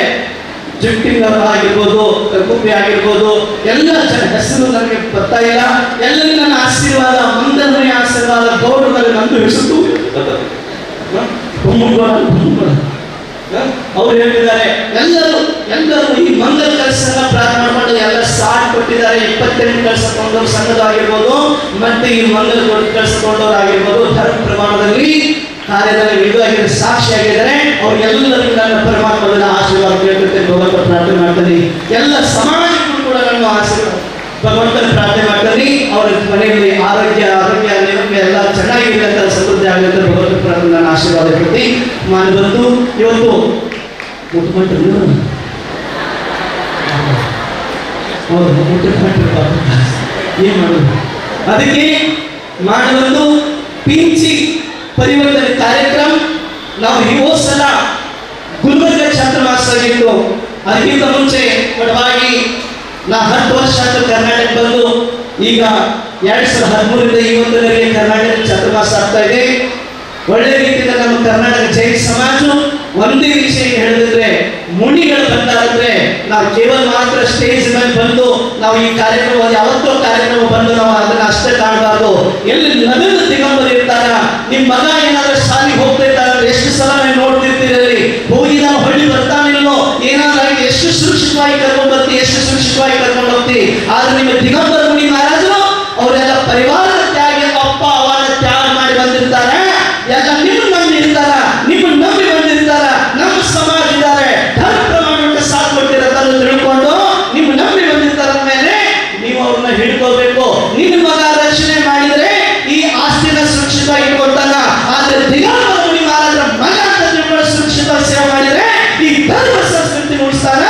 ಜುಟ್ಟಿಂಗ್ ಆಗಿರ್ಬೋದು, ಕರ್ಕುಪ್ಪಿ ಆಗಿರ್ಬೋದು, ಎಲ್ಲ ಜನ ಹೆಸರು ನನಗೆ ಬರ್ತಾ ಇಲ್ಲ. ಎಲ್ಲರಿಗೂ ನನ್ನ ಆಶೀರ್ವಾದ, ಮಂದಮಯ ಆಶೀರ್ವಾದ, ಗೌರವದಲ್ಲಿ ನಂದು ಹೆಸರು ಅವ್ರು ಹೇಳಿದ್ದಾರೆ, ಎಲ್ಲರೂ ಈ ಮಂಗಲ ಕೆಲಸ ಪ್ರಾರ್ಥನೆ ಮಾಡಿ ಎಲ್ಲ ಸಾಥ್ ಕೊಟ್ಟಿದ್ದಾರೆ. 28 ಕಳಿಸಿಕೊಂಡವ್ರು ಸಂಘದಾಗಿರ್ಬೋದು, ಮತ್ತೆ ಈ ಮಂಗಲ ಕಳಿಸಿಕೊಂಡವ್ರು ಆಗಿರ್ಬೋದು, ಧರ್ಮ ಪ್ರಮಾಣದಲ್ಲಿ ಕಾರ್ಯದಲ್ಲಿ ವಿಧವಾಗಿರೋ ಸಾಕ್ಷಿಯಾಗಿದ್ದಾರೆ. ಅವ್ರಿಗೆಲ್ಲರಿಗೂ ನನ್ನ ಪರಮಾತ್ಮದ ಆಶೀರ್ವಾದ ಕೇಳ್ಕೊಳ್ತೇನೆ, ಭಗವಂತ ಪ್ರಾರ್ಥನೆ ಮಾಡ್ತೀನಿ. ಎಲ್ಲ ಸಮಾಜಕ್ಕೂ ಕೂಡ ನನ್ನ ಆಶೀರ್ವಾದ ಭಗವಂತನ ಪ್ರಾರ್ಥನೆ ಮಾಡ್ತೀನಿ. ಅವ್ರ ಮನೆಯಲ್ಲಿ ಆರೋಗ್ಯ ಎಲ್ಲ ಚೆನ್ನಾಗಿದೆ ಅಂತ, ಸಮೃದ್ಧಿ ಆಗಲಿ ಅಂತ ಭಗವಂತ ಪ್ರಾರ್ಥನೆ ನನ್ನ ಆಶೀರ್ವಾದ ಕೊಡ್ತೀನಿ. ಬಂದು ಇವತ್ತು ಏನ್ ಮಾಡೋದು, ಅದಕ್ಕೆ ಮಾಡಬಂದು ಪಿಂಚಿ ಪರಿವರ್ತನೆ ಕಾರ್ಯಕ್ರಮ ನಾವು ಈ ಸಲ ಗುಲ್ಬರ್ಗ ಚಾತುರ್ಮಾಸ ಆಗಿತ್ತು. ಅದಕ್ಕಿಂತ ಮುಂಚೆ ಪಟವಾಗಿ ನಾ 10 ವರ್ಷ ಆಯ್ತು ಕರ್ನಾಟಕ ಬಂದು. ಈಗ 2013ರಿಂದ ಇವತ್ತಿನವರೆಗೆ ಕರ್ನಾಟಕ ಚಾತುರ್ಮಾಸ ಆಗ್ತಾ ಇದೆ. ಒಳ್ಳೆ ರೀತಿಯಿಂದ ನಮ್ಮ ಕರ್ನಾಟಕ ಜೈನ ಸಮಾಜ ಒಂದೇ ವಿಷಯ ಹೇಳಿದ್ರೆ, ಮುನಿಗಳು ಬಂದಾದ್ರೆ ನಾವು ಕೇವಲ ಮಾತ್ರ ಸ್ಟೇಜ್ ಮೇಲೆ ಬಂದು ನಾವು ಈ ಕಾರ್ಯಕ್ರಮ ಯಾವತ್ತೋ ಕಾರ್ಯಕ್ರಮ ಬಂದು ನಾವು ಅದನ್ನ ಅಷ್ಟೇ ಕಾಣಬಾರ್ದು. ಎಲ್ಲಿ ನಗರದ ದಿಗಂಬರ ಇರ್ತಾರ, ನಿಮ್ ಮಗ ಏನಾದ್ರೂ ಶಾಲೆಗೆ ಹೋಗ್ತಾ ಇರ್ತಾರೆ, ಎಷ್ಟು ಸಲ ನೀವು ನೋಡ್ತಿರ್ತೀರಿ, ಹೋಗಿ ನಾವು ಹೊಳ್ಳಿ ಬರ್ತಾನಿಲ್ಲೋ, ಏನಾದ್ರೂ ಎಷ್ಟು ಸುರಕ್ಷಿತವಾಗಿ ಕರ್ಕೊಂಡು ಬರ್ತೀವಿ, ಎಷ್ಟು ಸುರಕ್ಷಿತವಾಗಿ ಕರ್ಕೊಂಡು ಹೋಗ್ತೀವಿ. ಆದ್ರೆ ನಿಮ್ಮ ದಿಗಂಬರ ಮುನಿ ಮಹಾರಾಜರು ಅವರೆಲ್ಲ ಪರಿವಾರದ ತ್ಯಾಗ, ಅಪ್ಪ ಅವನ ತ್ಯಾಗ ಮಾಡಿ ಬಂದಿರ್ತಾರೆ. ಎಲ್ಲ ನಿಮ್ಮ ನಂಬಿ ಇರ್ತಾರ, ನಿಮ್ಮ ನಂಬಿ ಬಂದಿರ್ತಾರ, ನಮ್ಮ ಸಮಾಜ ಇದ್ದಾರೆ, ಧರ್ಮ ಪ್ರಮಾಣಕ್ಕೆ ಸಾಥ್ ಕೊಟ್ಟಿರೋದನ್ನು ತಿಳ್ಕೊಂಡು ನಿಮ್ಮ ನಂಬಿ ಬಂದಿರ್ತಾರ ಮೇಲೆ ನೀವು ಅವ್ರನ್ನ ಹಿಡ್ಕೋಬೇಕು. ನಿಮ್ಮ ಮಗ ರಕ್ಷಣೆ ಮಾಡಿದ್ರೆ ಈ ಆಸ್ತಿನ ಸುರಕ್ಷಿತವಾಗಿ ಇಟ್ಕೊಳ್ತಾನ. ಆದ್ರೆ ದಿಗಂಬರ ಮುನಿ ಮಹಾರಾಜರ ಮಗ ಅಂತ ತಿಳ್ಕೊಂಡು ಸುರಕ್ಷಿತ ಸೇವೆ ಮಾಡಿದ್ರೆ ಈ ಧರ್ಮ ಸಂಸ್ಕೃತಿ ಉಳಿಸ್ತಾನ.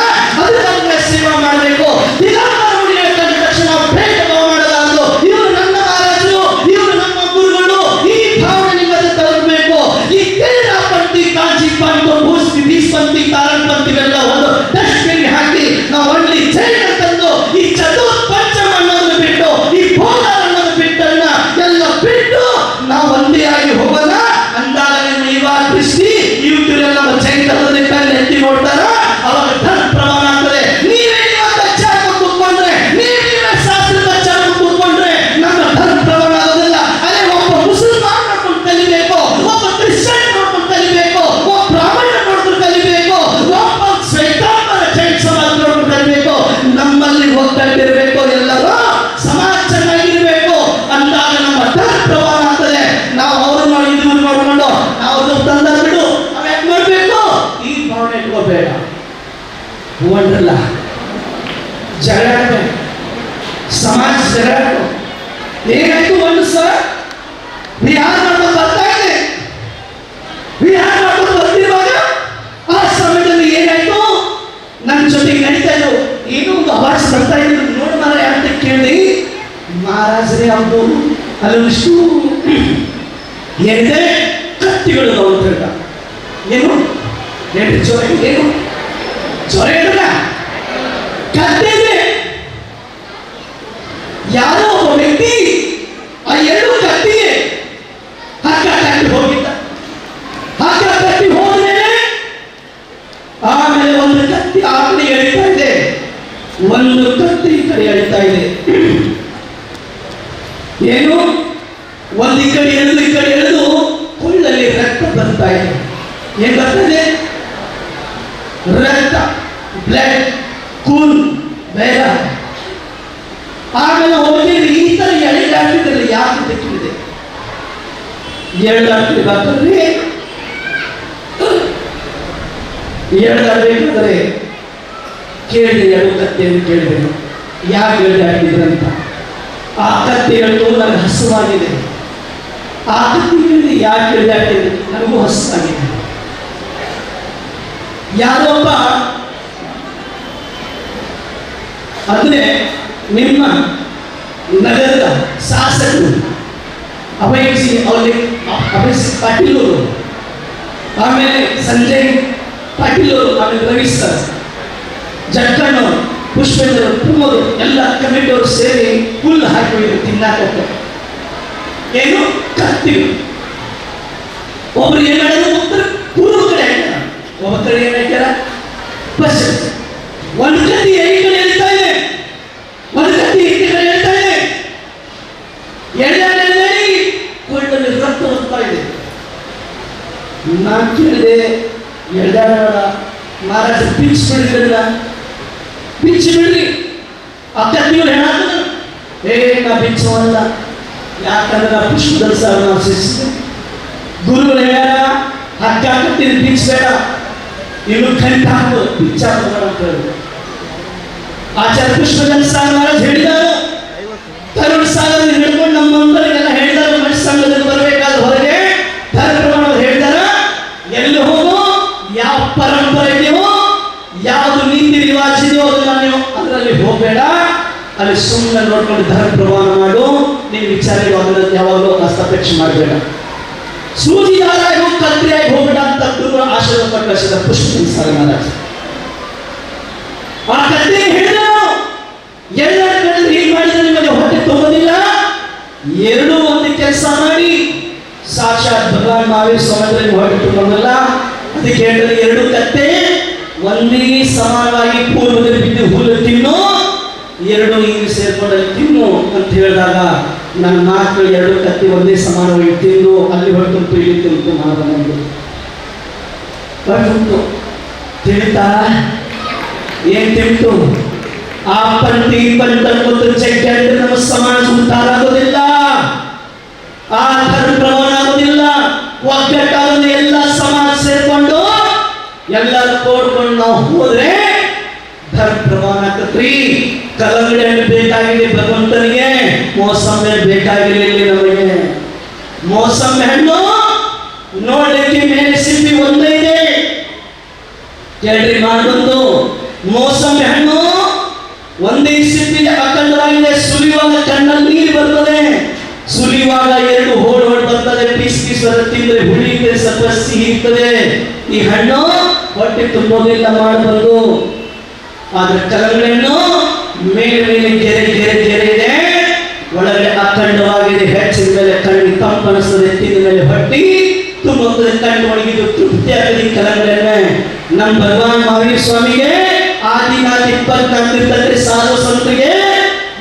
ಅದಕ್ಕೆ ಸೇವೆ ಮಾಡಬೇಕು. ದಿಗಂಬರ ಮುನಿ ಕಂಡ ತಕ್ಷಣ ಭೇದ ಭಾವ ಮಾಡಲಾರದು. ಇವರು ನನ್ನ ಮಹಾರಾಜರು, ಇವರು ನಮ್ಮ ಗುರುಗಳು, ಈ ಭಾವನೆ ನಿಮ್ಮಲ್ಲಿ ತರಬೇಕು. ಈ ಕೇರಳಪಂಥಿ, ಕಾಂಚೀಪಂಥಿ, ಬೀಸ್ಪಂಥಿ, ಕಾರಣಪಂಥಿವೆಲ್ಲ ಒಂದು ಡಸ್ಟ್ಬಿನ್ ಹಾಕಿ ನಾವು ಒಳ್ಳೆ ಜೈನ ತಂದು ಈ ಚತುರ್ಪಂಚಮ ಅನ್ನೋದನ್ನು ಬಿಟ್ಟು, ಈ ಭೋಗ ಅನ್ನೋದು ಬಿಟ್ಟನ್ನ ಎಲ್ಲ ಬಿಟ್ಟು ನಾವು ಒಂದೇ ಆಗಿ ಹೋಗೋಣ. ಅಂದಾಗ ನಿಮ್ಮ ಯುವ ದೃಷ್ಟಿ ಇವತ್ತೆಲ್ಲ ನಮ್ಮ ಜೈನ ಧರ್ಮದ ಕಣ್ಣು ಎತ್ತಿ ನೋಡ್ತಾರ, ಅವಾಗ ಧರ್ಮ ಪ್ರಮಾಣ ಆಗ್ತದೆ. ನೀವೇ ಚಾಕ ಕೂತ್ಕೊಂಡ್ರೆ, ನೀವೇ ಶಾಸ್ತ್ರದ ಚಾಕ ಕೂತ್ಕೊಂಡ್ರೆ ನಮ್ಮ ಧರ್ಮ ಪ್ರಮಾಣ ಆಗೋದಿಲ್ಲ. ಅದೇ ಒಬ್ಬ ಮುಸಲ್ಮಾನ್ ನೋಡ್ಕೊಂಡು ಕಲಿಬೇಕು, ಒಬ್ಬ ಕ್ರಿಶ್ಚಿಯನ್ ನೋಡ್ಕೊಂಡು ಕಲಿಬೇಕು, ಒಬ್ಬ ಬ್ರಾಹ್ಮಣ ನೋಡ್ಕೊಂಡು ಕಲಿಬೇಕು, ಒಬ್ಬ ಶ್ವೇತಾಂಬರ ಜೈನ ಸಮಾಜ ನೋಡ್ಕೊಂಡು ಕಲಿಬೇಕು. ನಮ್ಮಲ್ಲಿ ಒಗ್ಗಟ್ಟಿರಬೇಕು, ಎಲ್ಲರೂ ಸಮಾಜ ಚೆನ್ನಾಗಿರ್ಬೇಕು. ಅಂದಾಗ ನಮ್ಮ ಧರ್ಮ ಪ್ರಮಾಣ ಆಗ್ತದೆ. ನಾವು ಅವ್ರು ನೋಡಿ ಇವ್ರು ನೋಡ್ಕೊಂಡು ನಾವು ತಂದ ಬಿಡು ನಾವ್ ಯಾಕೆ ಮಾಡ್ಬೇಕು, ಈ ಭಾವನೆ ಇಟ್ಕೋಬೇಡ. ಹೂವಂಡ್ರಲ್ಲ ಜಗಳ ಸಮಾಜ ಜಗಳ ಏನಾಯ್ತು ಒಂದು ಸರ್ ವಿಹಾರ ಮಾಡ್ಕೊಂಡು ಬರ್ತಾ ಇದೆ. ವಿಹಾರ ಮಾಡ್ಕೊಂಡು ಬರ್ತಿರುವಾಗ ಆ ಸಮಯದಲ್ಲಿ ಏನಾಯ್ತು, ನನ್ನ ಜೊತೆಗೆ ನಡೀತಾ ಇದ್ರು, ಏನೋ ಒಂದು ಅವಾಜ್ ಬರ್ತಾ ಇದ್ರು. ನೋಡ್ ಮಾರ ಅಂತ ಕೇಳಿ, ಮಹಾರಾಜರೇ ಅವ್ರು ಅಲ್ಲೊಂದಿಷ್ಟು ಏನಿದೆ ಕತ್ತಿಗಳು ನಾವು ಏನು ಹೇಳ್ರಿ ಜ್ವರ, ಏನು ಜ್ವರ ಹೇಳಿಲ್ಲ, ಕತ್ತೆ ಇದೆ. ಯಾರೋ ಒಬ್ಬ ವ್ಯಕ್ತಿ ಆ ಎರಡು ಕತ್ತಿಗೆ ಹಗ್ಗ ಕಟ್ಟಿ ಹೋಗಿದ್ದ. ಹಗ್ಗ ಕಟ್ಟಿ ಹೋದ್ಮೇಲೆ ಆಮೇಲೆ ಒಂದು ಕತ್ತಿ ಆ ಕಡೆ ಎಳಿತಾ ಇದೆ, ಒಂದು ಕತ್ತಿ ಈ ಕಡೆ ಎಳಿತಾ ಇದೆ. ಏನು ಒಂದು ಈ ಕಡೆ ಎಳೆದು ಕೊಳ್ಳಲ್ಲಿ ರಕ್ತ ಬರ್ತಾ ಇದೆ. ಏನ್ ಬರ್ತದೆ? ರಕ್ತ, ಬ್ಲಡ್, ಕೂನ್, ಬೇಗ. ಆಮೇಲೆ ಹೋಗಿ ಈ ತರ ಎಳೆದಾಡ್ತಿದ್ರಲ್ಲ, ಯಾಕೆ ತೆಕ್ಕಿದೆ ಎಳೆದಾಡ್ತಿದೆ ಬರ್ತಾರೆ. ಎಳೆದಾಡ್ಬೇಕಾದ್ರೆ ಕೇಳಿದೆ, ಎರಡು ಕತ್ತೆಯನ್ನು ಕೇಳಿದೆ, ಯಾಕೆ ಎಳೆದಾಡ್ತಿದ್ರಂತ. ಆ ಕತ್ತೆ ಹೇಳ್ತು, ನನಗೆ ಹಸುವಾಗಿದೆ. ಆ ಕತ್ತೆ ಕೇಳಿದೆ, ಯಾಕೆ ಎಳೆದಾಡ್ತಿದ್ದೆ, ನನಗೂ ಹಸುವಾಗಿದೆ. ಯಾರೊಬ್ಬ ಅಂದ್ರೆ ನಿಮ್ಮ ನಗರದ ಶಾಸಕರು ಅಭಯಸಿ ಪಾಟೀಲ್ ಅವರು, ಆಮೇಲೆ ಸಂಜಯ್ ಪಾಟೀಲ್ ಅವರು, ಆಮೇಲೆ ರವಿ ಸರ್, ಜಕ್ಕಣ್ಣವರು, ಪುಷ್ಪೇಂದ್ರ, ಪ್ರಮೋದ್ ಎಲ್ಲ ಕಮಿಟಿಯವರು ಸೇರಿ ಹುಲ್ಲು ಹಾಕಿದ್ರು ತಿನ್ನಾಕ. ಏನು ಕತ್ತಿ. ಒಬ್ರು ಏನ್ ಮಾಡೋದು, ಉತ್ತರ ಪೂರ್ವ ಕಡೆ ಹಾಕ್ಯಾರ, ಒಬ್ಬ ಕಡೆ ಏನ್ ಹಾಕ್ಯಾರ ಪಶ್ಚಿಮ. ಒಂದು ಕತ್ತಿ ಈ ಕಡೆ ಹೇಳ್ತಾ ಇದೆ, ಒಂದು ಕತ್ತಿ ಈ ಕಡೆ ಹೇಳ್ತಾ ಇದೆ. ಎಳೆದಾಡಿ ಕೊಳ್ಳಲ್ಲಿ ರಕ್ತ ಬರ್ತಾ ಇದೆ. ನಾನು ಕೇಳಿದೆ, ಎಳೆದಾಡ ಮಹಾರಾಜ ಪಿಚ್ ಬಿಡಿದ್ರಲ್ಲ, ಪಿಚ್ ಬಿಡ್ರಿ. ಆ ಕತ್ತಿಗಳು ಹೇಳಾಕ ನಾ ಬಿಚ್ಚವಲ್ಲ, ಯಾಕಂದ್ರೆ ನಾ ಪುಷ್ಪದಲ್ಲಿ ಸರ್ ನಾವು ಶಿಸ್ತು ಗುರುಗಳು ಹೇಳ್ಯಾರ, ಹಗ್ಗ ಕತ್ತಿನ ಬಿಚ್ಚಬೇಡ, ಇನ್ನು ಕಂಠ ಹಾಕು ಬಿಚ್ಚ ಅಂತ ಹೇಳಿದ್ರು. ಆಚಾರ್ಯ ಪುಷ್ಪದಲ್ಲಿ ಸರ್ ಮಹಾರಾಜ್ ಹೇಳಿದರು, ತರುಣ್ ಸಾಗರ್ ಹಿಡ್ಕೊಂಡು ನಮ್ಮ ಮಂದರಿಗೆಲ್ಲ ಹೇಳಿದಾರೆ, ಮನುಷ್ಯ ಸಂಘದಲ್ಲಿ ಬರಬೇಕಾದ್ರೆ ಹೊರಗೆ ಧರ್ಮ ಹೇಳಿದಾರ, ಎಲ್ಲಿ ಹೋಗು, ಯಾವ ಪರಂಪರೆ ಇದೆಯೋ, ಯಾವುದು ನೀತಿ ರಿವಾಜ್ ಇದೆಯೋ ಅದನ್ನ ನೀವು ಅದರಲ್ಲಿ ಹೋಗಬೇಡ, ಅಲ್ಲಿ ಸುಮ್ಮನೆ ನೋಡ್ಕೊಂಡು ಧರ್ಮ ಪ್ರಮಾಣ ಮಾಡು. ನೀವು ವಿಚಾರಗಳು ಅದರಲ್ಲಿ ಯಾವಾಗಲೂ ಹಸ್ತಕ್ಷೇಪ ಮಾಡಬೇಡ, ಸೂಜಿದಾರಾಗಿ ಹೋಗಿ ಕತ್ರಿಯಾಗಿ ಹೋಗಬೇಡ ಅಂತ ಗುರುಗಳ ಆಶೀರ್ವಾದ ಪಟ್ಟು ಕಳಿಸಿದ ಪುಷ್ಪೇಂದ್ರ ಸಾಗರ್ ಮಹಾರಾಜ್. ಆ ಕತ್ತೆ ಹೇಳಿದ್ರು, ಎಲ್ಲ ಏನ್ ಮಾಡಿದ್ರೆ ನಿಮಗೆ ಹೊಟ್ಟೆ ತುಂಬೋದಿಲ್ಲ, ಎರಡೂ ಒಂದು ಕೆಲಸ ಮಾಡಿ. ಸಾಕ್ಷಾತ್ ಭಗವಾನ್ ಮಹಾವೀರ ಸ್ವಾಮಿ ಹೊಟ್ಟೆ ತುಂಬೋದಿಲ್ಲ, ಅದಕ್ಕೆ ಹೇಳಿದ್ರೆ ಎರಡು ಕತ್ತೆ ಒಂದೇ ಸಮಾನವಾಗಿ ಪೂರ್ವದಲ್ಲಿ ಬಿದ್ದು ಹುಲ್ಲು ತಿನ್ನು, ಎರಡು ಹಿಂಗೆ ಸೇರ್ಕೊಂಡಲ್ಲಿ ತಿನ್ನು ಅಂತ ಹೇಳಿದಾಗ ನನ್ನ ನಾಲ್ಕು ಎರಡು ಕತ್ತಿ ಒಂದೇ ಸಮಾನವಾಗಿ ತಿಂದು ಅಲ್ಲಿ ಹೊರಟುಂಟು ಇಲ್ಲಿ ತಿಂತು ಮಾನವನಂದು ಹೊರಟುಂಟು. ತಿಳಿತಾ ಏನ್ ತಿಂತು? ಆ ಪಂಟಿ ಪಂಟ ಮತ್ತು ಚಕ್ಕೆ ಅಂದ್ರೆ ನಮ್ಮ ಸಮಾಜ ಉಂಟಾಗೋದಿಲ್ಲ, ಆ ಧರ್ಮ ಪ್ರಮಾಣ ಆಗೋದಿಲ್ಲ, ಒಗ್ಗಟ್ಟಾಗೋದು. ಎಲ್ಲ ಸಮಾಜ ಸೇರ್ಕೊಂಡು ಎಲ್ಲರೂ ಕೋಡ್ಕೊಂಡು ನಾವು ಹೋದ್ರೆ ಧರ್ಮ ಪ್ರಮಾಣ ಆಕತ್ರಿ. ಕಲ್ಲಂಗಡಿ ಹಣ್ಣು ಬೇಕಾಗಿದೆ ಭಗವಂತನಿಗೆ, ಮೋಸಂಬಿ ಹಣ್ಣು ಬೇಕಾಗಿರಲಿಲ್ಲ ನಮಗೆ. ಮೋಸಂಬಿ ಹಣ್ಣು ನೋಡ್ಲಿಕ್ಕೆ ಮೇಲೆ ಸಿಪ್ಪಿ ಒಂದೇ ಇದೆ, ಕೇಳ್ರಿ ಮಾಡೊಂದು. ಮೋಸಂಬಿ ಹಣ್ಣು ಒಂದೇ ಸಿಪ್ಪಿ ಅಖಂಡವಾಗಿದೆ, ಸುಲಿಯುವಾಗ ಕಣ್ಣಲ್ಲಿ ನೀರು ಬರ್ತದೆ, ಸುಲಿಯುವಾಗ ಎರಡು ಹೋಳು ಬರ್ತದೆ, ಪೀಸ್ ಪೀಸ್ ತಿಂದ್ರೆ ಹುಳಿ ಇರ್ತದೆ, ಸ್ವಲ್ಪ ಸಿಹಿ ಇರ್ತದೆ. ಈ ಹಣ್ಣು ಹೊಟ್ಟೆ ತುಂಬೋದಿಲ್ಲ, ಮಾಡಬಾರದು. ಆದ್ರೆ ಕಲ್ಲಂಗಡಿ ಹಣ್ಣು ಮೇಲೆ ಮೇಲೆ ಗೆರೆ ಗೆರೆ ಗೆರೆ ಇದೆ, ಒಳಗಡೆ ಅಖಂಡವಾಗಿದೆ. ಹೆಚ್ಚಿದ ಮೇಲೆ ಕಣ್ಣು ತಂಪನಿಸ್ತದೆ, ತಿಂದ ಮೇಲೆ ಹೊಟ್ಟಿ ತುಂಬುತ್ತದೆ, ಕಣ್ಣು ಒಣಗಿದು ತೃಪ್ತಿ ಆಗಲಿ. ಕಲ್ಲಂಗಡಿ ಹಣ್ಣೆ ನಮ್ಮ ಭಗವಾನ್ ಮಹಾವೀರ ಸ್ವಾಮಿಗೆ ಆದಿನಾಥ 24 ಇರ್ತದೆ ಸಾಧು ಸಂತರಿಗೆ,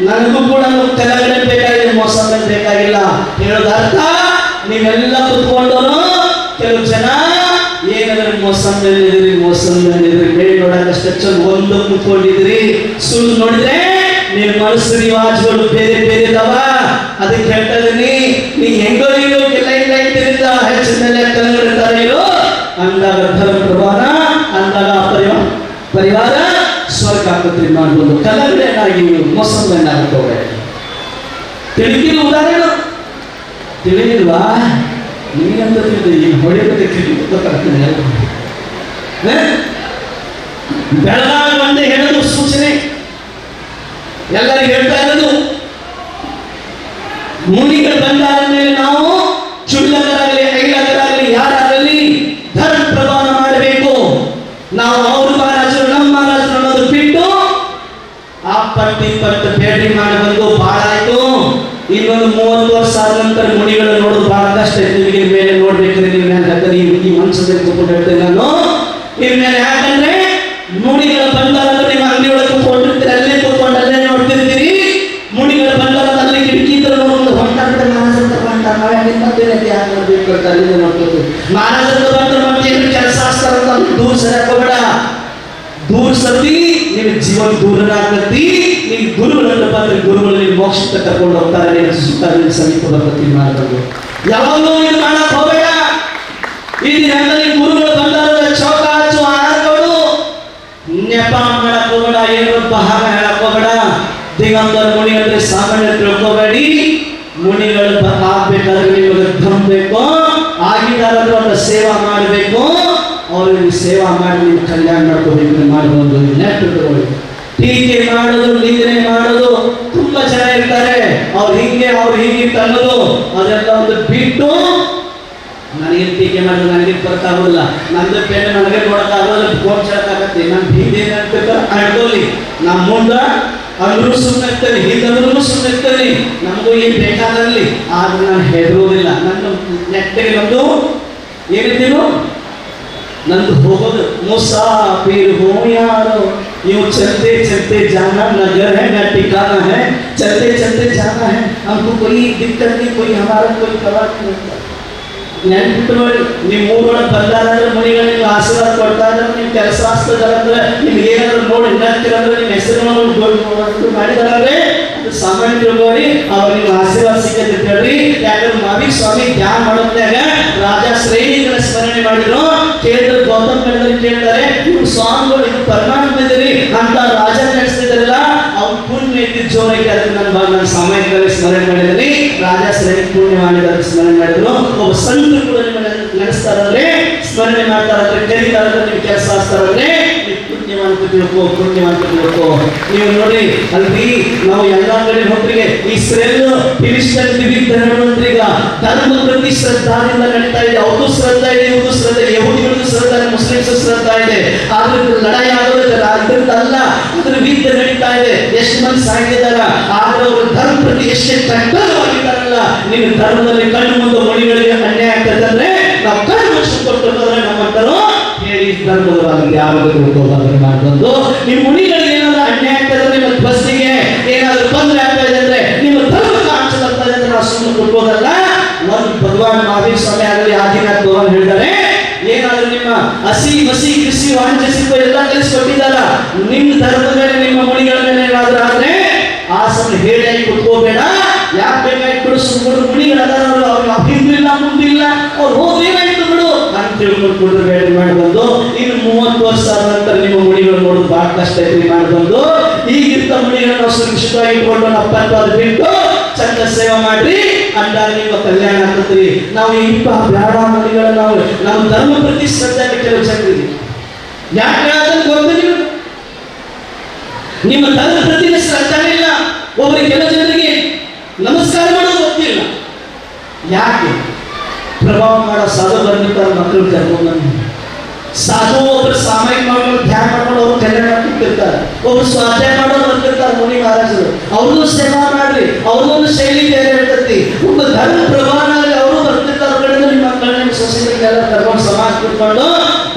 ನನಗೂ ಕೂಡ ಕಲ್ಲಂಗಡಿ ಬೇಕಾಗಿದೆ, ಮೋಸಂಬಿ ಬೇಕಾಗಿಲ್ಲ. ಹೇಳೋದ ಅರ್ಥ, ನೀವೆಲ್ಲ ಕುತ್ಕೊಂಡೋನು ಕೆಲವು ಜನ ಏನಾದ್ರೆ ಮೋಸಂಬಿ ಬೇಡ ನೋಡಕ್ಕಷ್ಟೇ ಚಂದ ಒಂದು ಕುತ್ಕೊಂಡಿದ್ರಿ. ಸುಳ್ಳು ನೋಡಿದ್ರೆ ನಿನ್ನ ಮನಸ್ಸು ರಿವಾಜ್ಗಳು ಬೇರೆ ಬೇರೆ ಇದಾವ. ಅದಕ್ಕೆ ಹೇಳ್ತಾ ಇದೀನಿ, ನೀ ಹೆಂಗೋ ಇರೋ ಎಲ್ಲ ಇಲ್ಲ ಇದ್ದರಿಂದ ಹೆಚ್ಚಿನ ಮೇಲೆ ಕಲ್ಲಂಗಡಿ ಇರೋ ಅಂದಾಗ ಧರ್ಮ ಪ್ರಮಾಣ, ಅಂದಾಗ ಪರಿವಾರ ಸ್ವರ್ಗ ಆಕತ್ರಿ ಮಾಡ್ಬೋದು. ಕಲ್ಲಂಗಡಿ ಹಣ್ಣಾಗಿ ಮೋಸಂಬಿ ಹಣ್ಣಾಗುತ್ತೆ ಹೋಗ್ಬೇಡಿ. ತಿಳಿದಿಲ್ಲ ಉದಾಹರಣೆ ತಿಳಿದಿಲ್ವಾ? ನೀನಂತ ತಿಳಿದು ಈಗ ಹೊಡೆಯಬೇಕು ಗೊತ್ತಾಗ್ತದೆ. ಬೆಳಗಾವಿ ಒಂದೇ ಹೇಳೋದು ಸೂಚನೆ ಎಲ್ಲರಿಗೂ ಹೇಳ್ತಾ ಇರೋದು, ಮುನಿಗಳು ಬಂದಾದ ಮೇಲೆ ನಾವು ಚುಳ್ಳಕರಾಗಲಿ ಐಲಕರಾಗಲಿ ಯಾರಾಗಲಿ ಧರ್ಮ ಪ್ರಭಾವ 30 ವರ್ಷ ಆದ ನಂತರ ಮುನಿಗಳು ನೋಡೋದು ಬಹಳ ಕಷ್ಟ ಐತೆ. ನಿಮಗೆ ಮೇಲೆ ನೋಡ್ಬೇಕಂದ್ರೆ ನೀವು ಯಾಕಂದ್ರೆ ಈ ಮನಸ್ಸಲ್ಲಿ ಕೂತ್ಕೊಂಡು ಹೇಳ್ತೇನೆ ನಾನು ಇವ್ರ ಮೇಲೆ. ಯಾಕಂದ್ರೆ ಮುನಿಗಳು ಬಂದಾರಂದ್ರೆ ನಿಮ್ಮ ಅಂಗಡಿ ಒಳಗೆ ಕೂತ್ಕೊಂಡಿರ್ತೀರಿ, ಅಲ್ಲೇ ಕೂತ್ಕೊಂಡು ಅಲ್ಲೇ ನೋಡ್ತಿರ್ತೀರಿ. ಮುನಿಗಳು ಬಂದಾರ ಅಲ್ಲಿ ಕಿಟಕಿ ಇದ್ರೆ ನೋಡೋದು ಹೊಂಟಾಗ್ತದೆ ಮಹಾರಾಜಂತ ಹೊಂಟಾರ ನಾವೇನು ಮತ್ತೇನೈತಿ ಯಾರು ನೋಡ್ಬೇಕು ಅಂತ ಅಲ್ಲಿಂದ ನೋಡ್ಕೊತೀವಿ. ಮಹಾರಾಜಂತ ಬಂದ್ರೆ ಮತ್ತೆ ಏನು ಕೆಲಸ ಆಗ್ತಾರಂತ ದೂರ ಸರಿಯಾಕೋಬೇಡ. ದೂರ ಸತಿ ನಿನ್ನ ಜೀವನ ದೂರನಾಗತ್ತಿ. ನಿನ್ ಗುರುಗಳನ್ನ ಬಂದ್ರೆ ಗುರುಗಳು ನಿನ್ನ ಮೋಕ್ಷಕ್ಕೆ ಕರ್ಕೊಂಡು ಹೋಗ್ತಾರೆ. ನಿನ್ನ ಸುತ್ತ ನಿನ್ನ ಸಮೀಪ ಬರ್ತತಿ ಮಾಡೋದು. ಯಾವಾಗಲೂ ಇದು ಮಾಡಕ್ ಹೋಗಬೇಡ. ಈ ದಿನ ನಿನ್ನ ಗುರುಗಳು ಬಂದಾಗ ಚೌಕ ಹಚ್ಚು ಹಾಕೋಡು, ನೆಪ ಮಾಡಕ್ ಹೋಗಬೇಡ, ಏನೊಬ್ಬ ಹಾಗೆ ಹೇಳಕ್ ಹೋಗಬೇಡ. ದಿಗಂಬರ ಮುನಿ ಅಂದ್ರೆ ಸಾಮಾನ್ಯ ತಿಳ್ಕೋಬೇಡಿ. ಮುನಿಗಳು ಆಗ್ಬೇಕಾದ್ರೆ ನಿಮಗೆ ಧಂಬೇಕು, ಆಗಿದಾರಾದ್ರೂ ಅವ್ರ ಸೇವಾ ಮಾಡಬೇಕು. ಅವ್ರಿಗೆ ಸೇವಾ ಮಾಡಿ ನೀವು ಕಲ್ಯಾಣ ಮಾಡ್ಕೋಬೇಕು ಮಾಡಬಹುದು. ನೆನಪಿಟ್ಕೊಳ್ಳಿ, ಟೀಕೆ ಮಾಡೋದು ನಿಂದನೆ ಮಾಡೋದು ತುಂಬಾ ಜನ ಇರ್ತಾರೆ. ಅವ್ರು ಹೀಗೆ ಅನ್ನೋದು ಅದೆಲ್ಲ ಒಂದು ಬಿಟ್ಟು ನನಗೆ ಟೀಕೆ ಮಾಡೋದು ನನಗೆ ಬರ್ತಾಗೋಲ್ಲ. ನಂದು ಪೇಟೆ ನನಗೆ ನೋಡೋಕ್ಕಾಗೋಲ್ಲ, ಫೋನ್ ಚಳಕಾಗತ್ತೆ. ನನ್ನ ಹಿಂದೆ ಏನಾಗ್ಬೇಕಾದ್ರೆ ಅಡ್ಕೊಳ್ಳಿ. ನಮ್ಮ ಮುಂದೆ ಅಂದ್ರೂ ಸುಮ್ಮನೆ ಇರ್ತಾನೆ, ಹಿಂದಂದ್ರೂ ಸುಮ್ಮನೆ ಇರ್ತಾನೆ. ನಮಗೂ ಏನು ಬೇಕಾದಲ್ಲಿ ಆದ್ರೆ ನಾನು ಹೆದರೋದಿಲ್ಲ. ನನ್ನ ನೆಟ್ಟಿಗೆ ನಮ್ದು ಏನಿದ್ದೀನು ನಂದು ಹೋಗೋದು ಮುಸಾಫಿರ್ ಹೋ ಯಾರೋ यूं चलते चलते जाना नगर है न ठिकाना है, चलते चलते जाना है, हमको कोई दिक्कत नहीं, कोई हमारा कोई प्रभाव नहीं होता. ನೆನಪಿಟ್ಟುಕೊಳ್ಳಿ, ನಿಮ್ಮ ಊರೊಳಗೆ ಬಂದಾರಂದ್ರೆ ಮುನಿಗಳಿಗೆ ಆಶೀರ್ವಾದ ಕೊಡ್ತಾ ಇದ್ರೆ ನಿಮ್ಮ ಕೆಲಸ ಆಗ್ತದಂದ್ರೆ ನಿಮ್ಗೆ ಏನಾದ್ರು ನೋಡಿ ಇನ್ನಂತಿರಂದ್ರೆ ನಿಮ್ಮ ಹೆಸರು ಮಾಡಿದಾರೆ ಅದು ಸಾಮಾನ್ಯ ತಿಳ್ಕೊಳ್ಳಿ. ಅವ್ರು ನಿಮ್ಮ ಆಶೀರ್ವಾದ ಸಿಕ್ಕತ್ತೆ ಹೇಳ್ರಿ. ಯಾಕಂದ್ರೆ ಮಾವಿಕ್ ಸ್ವಾಮಿ ಧ್ಯಾನ ಮಾಡೋದ್ನಾಗ ರಾಜ ಶ್ರೇಣಿಗಳ ಸ್ಮರಣೆ ಮಾಡಿದ್ರು. ಕೇಳಿದ್ರು ಗೌತಮ್ ಕಡೆದಲ್ಲಿ ಕೇಳ್ತಾರೆ, ಇವ್ರು ಸ್ವಾಮಿಗಳು ಇದು ಪರಮಾತ್ಮ ಇದ್ದೀರಿ ಅಂತ ರಾಜ ನಡೆಸ್ತಿದ್ರಲ್ಲ ಅವ್ರು ಪುಣ್ಯ ಇದ್ದು ಜೋರೈತೆ. ಅದಕ್ಕೆ ನನ್ನ ಸಾಮಾನ್ಯವಾಗಿ ಸ್ಮರಣೆ ಮಾಡಿದ್ರಿ. ರಾಜ ಶ್ರೇಣಿ ಪುಣ್ಯ ಮಾಡಿದ್ರೆ ಸ್ಮರಣೆ ಮಾಡಿದ್ರು. ಒಬ್ಬ ಸಂತ ಕೂಡ ನಡೆಸ್ತಾರಂದ್ರೆ ಸ್ಮರಣೆ ಮಾಡ್ತಾರಂದ್ರೆ ಕರೀತಾರಂದ್ರೆ ನೀವು ಕೆಲಸ ಆಗ್ತಾರಂದ್ರೆ ಪುಣ್ಯವಂತ ತಿಳ್ಕೋ. ನೀವು ನೋಡಿ ಅಲ್ರಿ, ನಾವು ಎಲ್ಲಾ ಕಡೆ ಹೊತ್ತಿಗೆ ಇಸ್ರೇಲ್ ಫಿಲಿಸ್ಟೀನ್ ವಿರುದ್ಧ ನಡೆಯುವಂತ್ರೀಗ ಧರ್ಮ ಪ್ರತಿ ಶ್ರದ್ಧಾದಿಂದ ನಡೀತಾ ಇದೆ. ಅವ್ರದ್ದು ಶ್ರದ್ಧಾ ಇದೆ, ಇವ್ರದ್ದು ಶ್ರದ್ಧೆ, ಯಹೂದಿಗಳದ್ದು ಶ್ರದ್ಧಾ ಇದೆ, ಮುಸ್ಲಿಮ್ಸ್ ಶ್ರದ್ಧಾ ಇದೆ. ಆದ್ರೆ ಲಡಾಯಿ ಆಗೋದು ಅಲ್ಲ, ಅದ್ರ ವಿರುದ್ಧ ನಡೀತಾ ಇದೆ. ಎಷ್ಟು ಮಂದಿ ಸಾಯ್ತಿದಾರ, ಆದ್ರೆ ಅವರು ಧರ್ಮ ಪ್ರತಿ ಎಷ್ಟು ಕಟ್ಟವಾಗಿದ್ದಾರಲ್ಲ. ನಿಮ್ಮ ಧರ್ಮದಲ್ಲಿ ಕಣ್ಣು ಮುಂದೆ ಮಣಿಗಳಿಗೆ ಅನ್ಯಾಯ ಆಗ್ತದೆ ಅಂದ್ರೆ ನಾವು ಕಣ್ಣು ಮುಚ್ಚಿ ಕೊಟ್ಟರೆ ನಮ್ಮಂತರು ಹೇಳಿ ಧರ್ಮದವರಾಗಿ ಯಾವಾಗ ಮಾಡ್ಬಂದು ನಿಮ್ಮ ಮುನಿಗಳಿಗೆ ಏನಾದ್ರು ಅನ್ಯಾಯ ಆಗ್ತದೆ, ನಿಮ್ಮ ಬಸ್ಸಿಗೆ ಏನಾದ್ರು ತೊಂದರೆ ಆಗ್ತಾ ಇದೆ ಅಂದ್ರೆ ನಿಮ್ಮ ಧರ್ಮ ಕಾಣಿಸ ಬರ್ತಾ ಇದೆ ಅಂದ್ರೆ ನಾವು ಸುಮ್ಮನೆ ಕೊಡ್ಬೋದಲ್ಲ. ಒಂದು ಭಗವಾನ್ ಮಹಾವೀರ್ ಸ್ವಾಮಿ ಆಗಲಿ ಆದಿನಾಥ್ ಭಗವಾನ್ ಹೇಳಿದ್ದಾರೆ, ಏನಾದ್ರು ನಿಮ್ಮ ಹಸಿ ಮಸಿ ಕೃಷಿ ವಾಣಿಜ್ಯ ಎಲ್ಲ ಕಲಿಸ್ಕೊಟ್ಟಿದ್ದಾರ, ನಿಮ್ಮ ಧರ್ಮದ ಮೇಲೆ ನಿಮ್ಮ ಮುನಿಗಳ ಮೇಲೆ ಏನಾದ್ರು ಆದ್ರೆ ಆ ಸಮಯ ಹೇಳಿ ಕುತ್ಕೋಬೇಡ. ಯಾಕೆ ಬೇಕಾಗಿ ಬಿಡು, ಸುಮ್ಮನೆ ಮುನಿಗಳದಾರ ಅವ್ರಿಗೆ ಹಿಂದಿಲ್ಲ ಮುಂದಿಲ್ಲ, ಅವ್ರು ಹೋಗ್ಬೇಕಾಯ್ತು ಬಿಡು ಅಂತ ತಿಳ್ಕೊಂಡು ಕೊಡ್ರೆ ಬೇಡ ಮಾಡ್ಬಂದು. ಇನ್ನು 30 ವರ್ಷ ಆದ ನಂತರ ನಿಮ್ಮ ಮುನಿಗಳು ನೋಡೋದು ಬಹಳ ಕಷ್ಟ ಐತಿ ಮಾಡ್ಬಂದು. ಈಗಿಂತ ಮುನಿಗಳನ್ನ ಸುರಕ್ಷಿತವಾಗಿ ಇಟ್ಕೊಂಡು ಅಪ್ಪತ್ವಾದ ಬಿಟ್ಟು ಚಂದ ಸೇವೆ ಮಾಡ್ರಿ ಅಂದಾಗ ನಿಮ್ಮ ಕಲ್ಯಾಣ ಆಗ್ತದ್ರಿ. ನಾವು ಇಂಥ ಬೇಡ ಮುನಿಗಳ ನಾವು ನಮ್ಮ ಧರ್ಮ ಪ್ರತಿ ಶ್ರದ್ಧೆ ಕೆಲವು ಚಕ್ರಿ ಯಾಕೆ ಹೇಳೋದನ್ನು ಗೊತ್ತು ನೀವು. ನಿಮ್ಮ ಧರ್ಮ ಪ್ರತಿ ಶ್ರದ್ಧಾನೇ ಇಲ್ಲ. ಒಬ್ಬರಿಗೆ ಕೆಲವು ಜನರಿಗೆ ನಮಸ್ಕಾರ ಮಾಡೋದು ಗೊತ್ತಿಲ್ಲ. ಯಾಕೆ? ಪ್ರಭಾವ ಮಾಡೋ ಸಾಧು ಬಂದಿರ್ತಾರೆ ಮಕ್ಕಳು ಕರ್ಕೊಂಡು. ಸಾಧು ಒಬ್ಬರು ಸಾಮಾಜಿಕ ಮಾಡ್ಕೊಂಡು ಧ್ಯಾನ ಮಾಡ್ಕೊಂಡು ಅವ್ರು ಕಲ್ಯಾಣ ಮಾಡ್ತಿರ್ತಾರೆ, ಒಬ್ರು ಸ್ವಾಧ್ಯಾಯ ಮಾಡೋರು ಬರ್ತಿರ್ತಾರೆ ಮುನಿ ಮಹಾರಾಜರು. ಅವ್ರದ್ದು ಸೇವಾ ಮಾಡ್ರಿ, ಅವ್ರದೊಂದು ಶೈಲಿ ಬೇರೆ ಇರ್ತೈತಿ. ಒಬ್ಬ ಧರ್ಮ ಪ್ರಭಾವನಾಗಿ ಅವರು ಬರ್ತಿರ್ತಾರೆ. ಕಡೆಯಿಂದ ನಿಮ್ಮ ಮಕ್ಕಳನ್ನ ನಿಮ್ಮ ಸೊಸೈಟಿಗೆಲ್ಲ ಕರ್ಕೊಂಡು ಸಮಾಜ ಕೂತ್ಕೊಂಡು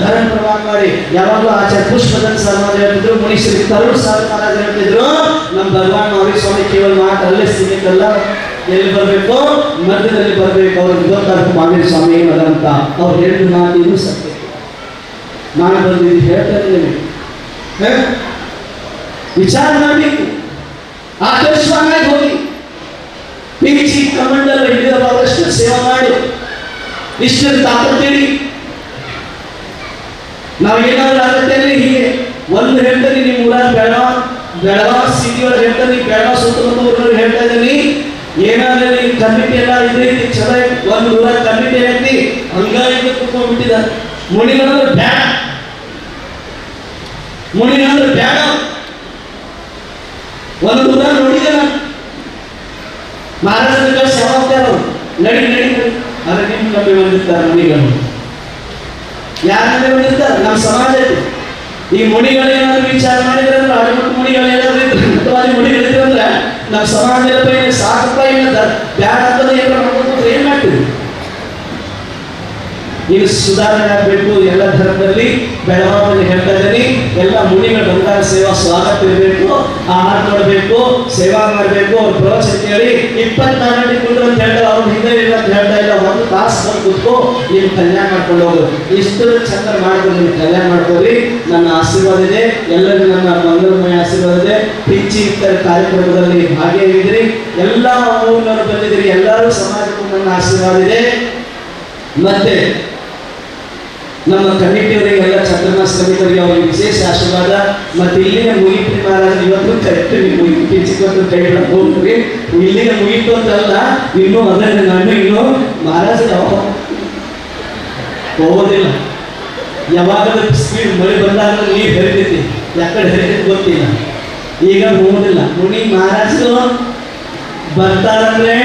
ಧರ್ಮ ಪ್ರಭಾವ ಮಾಡಿ. ಯಾವಾಗಲೂ ಆಚಾರ್ಯ ಪುಷ್ಪದನ್ ಸಮಾಜ ಹೇಳ್ತಿದ್ರು, ಮುನಿ ಶ್ರೀ ತರುಣ್ ಸಾರ್ ಮಹಾರಾಜ್ ಹೇಳ್ತಿದ್ರು, ನಮ್ಮ ಭಗವಾನ್ ಮಹಾವೀರ್ ಸ್ವಾಮಿ ಕೇವಲ ಮಾತಲ್ಲೇ ಸೀಮಿತಲ್ಲ, ಎಲ್ಲಿ ಬರಬೇಕು ಮಧ್ಯದಲ್ಲಿ ಬರಬೇಕು. ಅವ್ರಿಗೆ ಗೊತ್ತಾಗ ಮಹಾವೀರ್ ಸ್ವಾಮಿ ಏನದ ಅಂತ ಅವ್ರು ಹೇಳಿದ ಮಾತು ಇದು ಸತ್ಯ. ನಾನು ಬಂದಿದ್ದು ಹೇಳ್ತಾ ಇದ್ದೇನೆ, ವಿಚಾರ ಮಾಡಬೇಕು. ಆಕರ್ಷವಾಗಿ ಹೋಗಿ ಪಿಚಿ ಕಮಂಡಲ ಹಿಡಿದವಾದಷ್ಟು ಸೇವೆ ಮಾಡು. ಇಷ್ಟು ತಾಕತ್ತೇಳಿ ನಾವು ಏನಾದ್ರು ಆಗತ್ತೇನೆ. ಹೀಗೆ ಒಂದು ಹೇಳ್ತಾರೆ, ನಿಮ್ಮ ಊರಾಗ ಬೆಳಗಾವ್ ಸಿಟಿ ಒಳಗೆ ಹೇಳ್ತಾರೆ, ಬೆಳಗಾವ್ ಸುತ್ತಮುತ್ತ ಊರಲ್ಲಿ ಹೇಳ್ತಾ ಇದ್ದೀನಿ, ಏನಾದ್ರೆ ಕಮಿಟಿ ಎಲ್ಲ ಇದೈತಿ ಚಲೋ. ಒಂದು ಊರಾಗ ಕಮಿಟಿ ಐತಿ ಹಂಗಾಗಿ ಕುತ್ಕೊಂಡ್ಬಿಟ್ಟಿದ್ದಾರೆ. ಮುನಿಗಳಂದ್ರೆ ಬ್ಯಾಡ, ಮುನಿಗಳಂದ್ರೆ ಬ್ಯಾಡ. ಒಂದು ಊರಾಗ ನೋಡಿದೆ ನಾನು, ಮಹಾರಾಜರ ಸೇವಾ ಹೋಗ್ತಾರೆ ಅವರು, ನಡಿ ಆದ್ರೆ ನಿಮ್ಮ ಕಮ್ಮಿ ಬಂದಿರ್ತಾರೆ ಮುನಿಗಳು. ಯಾರಂದ್ರೆ ಬಂದಿರ್ತಾರೆ ನಮ್ಮ ಸಮಾಜ. ಈ ಮುನಿಗಳು ಏನಾದ್ರು ವಿಚಾರ ಮಾಡಿದ್ರೆ, ಅಡಮಟ್ಟು ಮುನಿಗಳು ಏನಾದ್ರು ಮುನಿಗಳಿದ್ರೆ ನಮ್ಮ ಸಮಾಜದ ಸಾಕಪ್ಪ ಬ್ಯಾಡ ಅಂತಂದ್ರೆ ಏನಾರ ಮಾಡ್ಕೊಂಡು ಏನ್ ಮಾಡ್ತೀವಿ? ಇದು ಸುಧಾರಣೆ ಆಗಬೇಕು. ಎಲ್ಲ ಧರ್ಮದಲ್ಲಿ ಬೆಳಗಾವಿಯಲ್ಲಿ ಹೇಳ್ತಾ ಇದ್ದೀನಿ, ಎಲ್ಲ ಮುನಿಗಳ ಬಂಗಾರ ಸೇವಾ ಸ್ವಾಗತ ಇರಬೇಕು, ಆಹಾರ ಮಾಡಬೇಕು, ಸೇವಾ ಮಾಡಬೇಕು. ಅವ್ರ ಪ್ರವಚನ ಕೇಳಿ 24 ಗಂಟೆ ಕುಂಡ್ರು ಅಂತ ಹೇಳ್ತಾರೆ, ಅವ್ರು ಹಿಂದೆ ಇಲ್ಲ ಅಂತ ಹೇಳ್ತಾ ಇಲ್ಲ. 1 ತಾಸು ಬಂದು ಕೂತ್ಕೋ, ನೀವು ಕಲ್ಯಾಣ ಮಾಡ್ಕೊಂಡು ಹೋಗೋದು. ಇಷ್ಟು ಚಂದ ಮಾಡ್ಕೊಂಡು ನೀವು ಕಲ್ಯಾಣ ಮಾಡ್ಕೊಳ್ಳಿ. ನನ್ನ ಆಶೀರ್ವಾದ ಇದೆ, ಎಲ್ಲರಿಗೂ ನನ್ನ ಮಂಗಳಮಯ ಆಶೀರ್ವಾದ ಇದೆ. ಪಿಂಚಿ ಕಾರ್ಯಕ್ರಮದಲ್ಲಿ ಭಾಗಿಯಾಗಿದ್ರಿ, ಎಲ್ಲ ಊರಿನವರು ಬಂದಿದ್ದೀರಿ, ಎಲ್ಲರೂ ಸಮಾಜಕ್ಕೂ ನನ್ನ ಆಶೀರ್ವಾದ ಇದೆ. ಮತ್ತೆ ನಮ್ಮ ಕಮಿಟಿಯವರಿಗೆಲ್ಲ ಚಂದ್ರಮಾಸ ಕಮಿಟಿಯವರಿಗೆ ಅವರಿಗೆ ವಿಶೇಷ ಆಶೀರ್ವಾದ. ಮತ್ತೆ ಇಲ್ಲಿನ ಮುಗಿತು ಮಹಾರಾಜ್ ಇವತ್ತು ಕರೆಕ್ಟ್ ನೀವು ಪಿಂಚಿಕೊಟ್ಟು ಕೈ ಹೋಗ್ರಿ. ಇಲ್ಲಿನ ಮುಗಿತು ಅಂತಲ್ಲ, ಇನ್ನೂ ಅದನ್ನು ನಾನು ಇನ್ನೂ ಮಹಾರಾಜ ಹೋಗೋದಿಲ್ಲ. ಯಾವಾಗ ಸ್ಪೀಡ್ ಮಳೆ ಬಂದಾಗ ನೀರು ಹರಿತೈತಿ, ಯಾಕಡೆ ಹರಿತೈತಿ ಗೊತ್ತಿಲ್ಲ. ಈಗ ಹೋಗೋದಿಲ್ಲ. ಮುನಿ ಮಹಾರಾಜರು ಬರ್ತಾರಂದ್ರೆ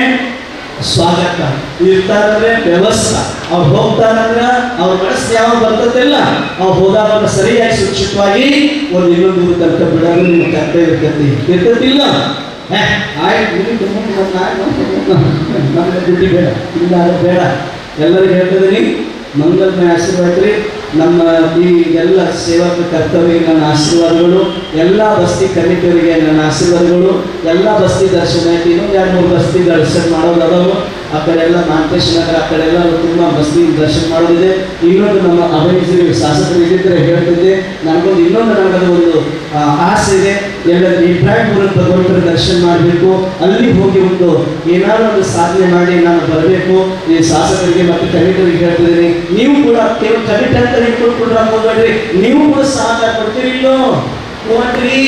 ಸ್ವಾಗತ, ಇರ್ತಾರಂದ್ರೆ ವ್ಯವಸ್ಥೆ. ಅವ್ರು ಹೋಗ್ತಾರಂದ್ರ ಅವ್ರ ಮನಸ್ಸು ಯಾವ ಬರ್ತದಿಲ್ಲ, ಅವ್ರು ಹೋದಾಗ ಸರಿಯಾಗಿ ಸುರಕ್ಷಿತವಾಗಿ ಒಂದು ಇನ್ನೊಂದು ಊರು ತನಕ ಬಿಡೋದು ನಿಮ್ಮ ಕರ್ತವ್ಯ ಇರ್ತದಿಲ್ಲ. ಆಯ್ತು ನಮ್ಗೆ ದುಡ್ಡಿ ಬೇಡ, ಇಲ್ಲ ಅದು ಬೇಡ. ಎಲ್ಲರಿಗೂ ಹೇಳ್ತಿದ್ದೀನಿ, ಮಂಗಲ್ಮಯ ಆಶೀರ್ವಾದ ರೀ. ನಮ್ಮ ಈ ಎಲ್ಲ ಸೇವಕ ಕರ್ತವ್ಯಕ್ಕೆ ನನ್ನ ಆಶೀರ್ವಾದಗಳು. ಎಲ್ಲ ಬಸ್ತಿ ಕಮಿಟಿಯವರಿಗೆ ನನ್ನ ಆಶೀರ್ವಾದಗಳು. ಎಲ್ಲ ಬಸ್ತಿ ದರ್ಶನ ಆಯ್ತು, ಇನ್ನೊಂದು 2-3 ಬಸ್ತಿ ದರ್ಶನ ಮಾಡೋದು ಅದಾವು. ಆ ಕಡೆ ಎಲ್ಲ ಮಾಂತೇಶ್ ನಗರ, ಆ ಕಡೆ ಎಲ್ಲ ತುಂಬ ಬಸ್ತಿ ದರ್ಶನ ಮಾಡೋದಿದೆ. ಇನ್ನೊಂದು ನಮ್ಮ ಅಭಯಶ್ರೀ ಶಾಸಕರು ಇದ್ದಿದ್ರೆ ಹೇಳ್ತಿದ್ದೆ, ನನಗೊಂದು ಇನ್ನೊಂದು ನನಗದು ಒಂದು ಆಸೆ ಇದೆ. ಎಲ್ಲ ಇಬ್ರಾಹಿಂಪುರ ಭಗವಂತರ ದರ್ಶನ ಮಾಡಬೇಕು, ಅಲ್ಲಿ ಹೋಗಿ ಒಂದು ಏನಾದರೂ ಒಂದು ಸಾಧನೆ ಮಾಡಿ ನಾನು ಬರಬೇಕು. ಈ ಶಾಸಕರಿಗೆ ಮತ್ತು ಕಮಿಟಿಯವರಿಗೆ ಹೇಳ್ತಿದ್ದೀನಿ, ನೀವು ಕೂಡ ಕೇವಲ ಕಮಿಟಿ ಅಂತ ಇಟ್ಕೊಂಡ್ರೆ ಹೋಗ್ಬೇಡ್ರಿ, ನೀವು ಕೂಡ ಸಹಕಾರ ಕೊಡ್ತೀರಿಲ್ಲೋ ಹೋಗ್ರಿ,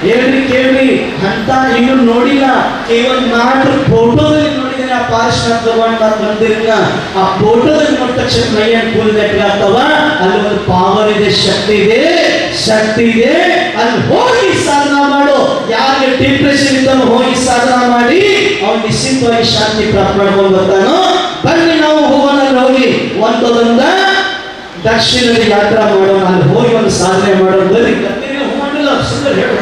ಹೇಳ್ರಿ ಕೇಳ್ರಿ ಅಂತ. ಇನ್ನು ನೋಡಿಲ್ಲ, ಕೇವಲ ಮಾತ್ರ ಫೋಟೋದಲ್ಲಿ ನೋಡಿದ್ರೆ ಆ ಪಾರ್ಶ್ವ ತಗೊಂಡು ಬಂದಿರಲ್ಲ. ಆ ಫೋಟೋದಲ್ಲಿ ನೋಡಿದ ತಕ್ಷಣ ಮೈಯ ಕೂಲ್ ಆಗ್ತಾವ. ಅಲ್ಲಿ ಒಂದು ಪಾವರ್ ಇದೆ, ಶಕ್ತಿ ಇದೆ, ಶಕ್ತಿ ಇದೆ. ಅಲ್ಲಿ ಹೋಗಿ ಸಾಧನ ಮಾಡು. ಯಾರಿಗೆ ಡಿಪ್ರೆಷನ್ ಇದ್ದಾನೋ ಹೋಗಿ ಸಾಧನ ಮಾಡಿ ಅವ್ನು ನಿಶ್ಚಿತವಾಗಿ ಶಾಂತಿ ಪ್ರಾಪ್ತ ಮಾಡ್ಕೊಂಡು ಬರ್ತಾನೋ. ಬನ್ನಿ ನಾವು ಹೋಗೋಣ, ಹೋಗಿ ಒಂದೊಂದ ದಕ್ಷಿಣದ ಯಾತ್ರಾ ಮಾಡೋಣ, ಅಲ್ಲಿ ಹೋಗಿ ಒಂದು ಸಾಧನೆ ಮಾಡೋಣ. ಬರೀ ಹೋಗಿಲ್ಲ ಸುಂದರ ಹೇಳ,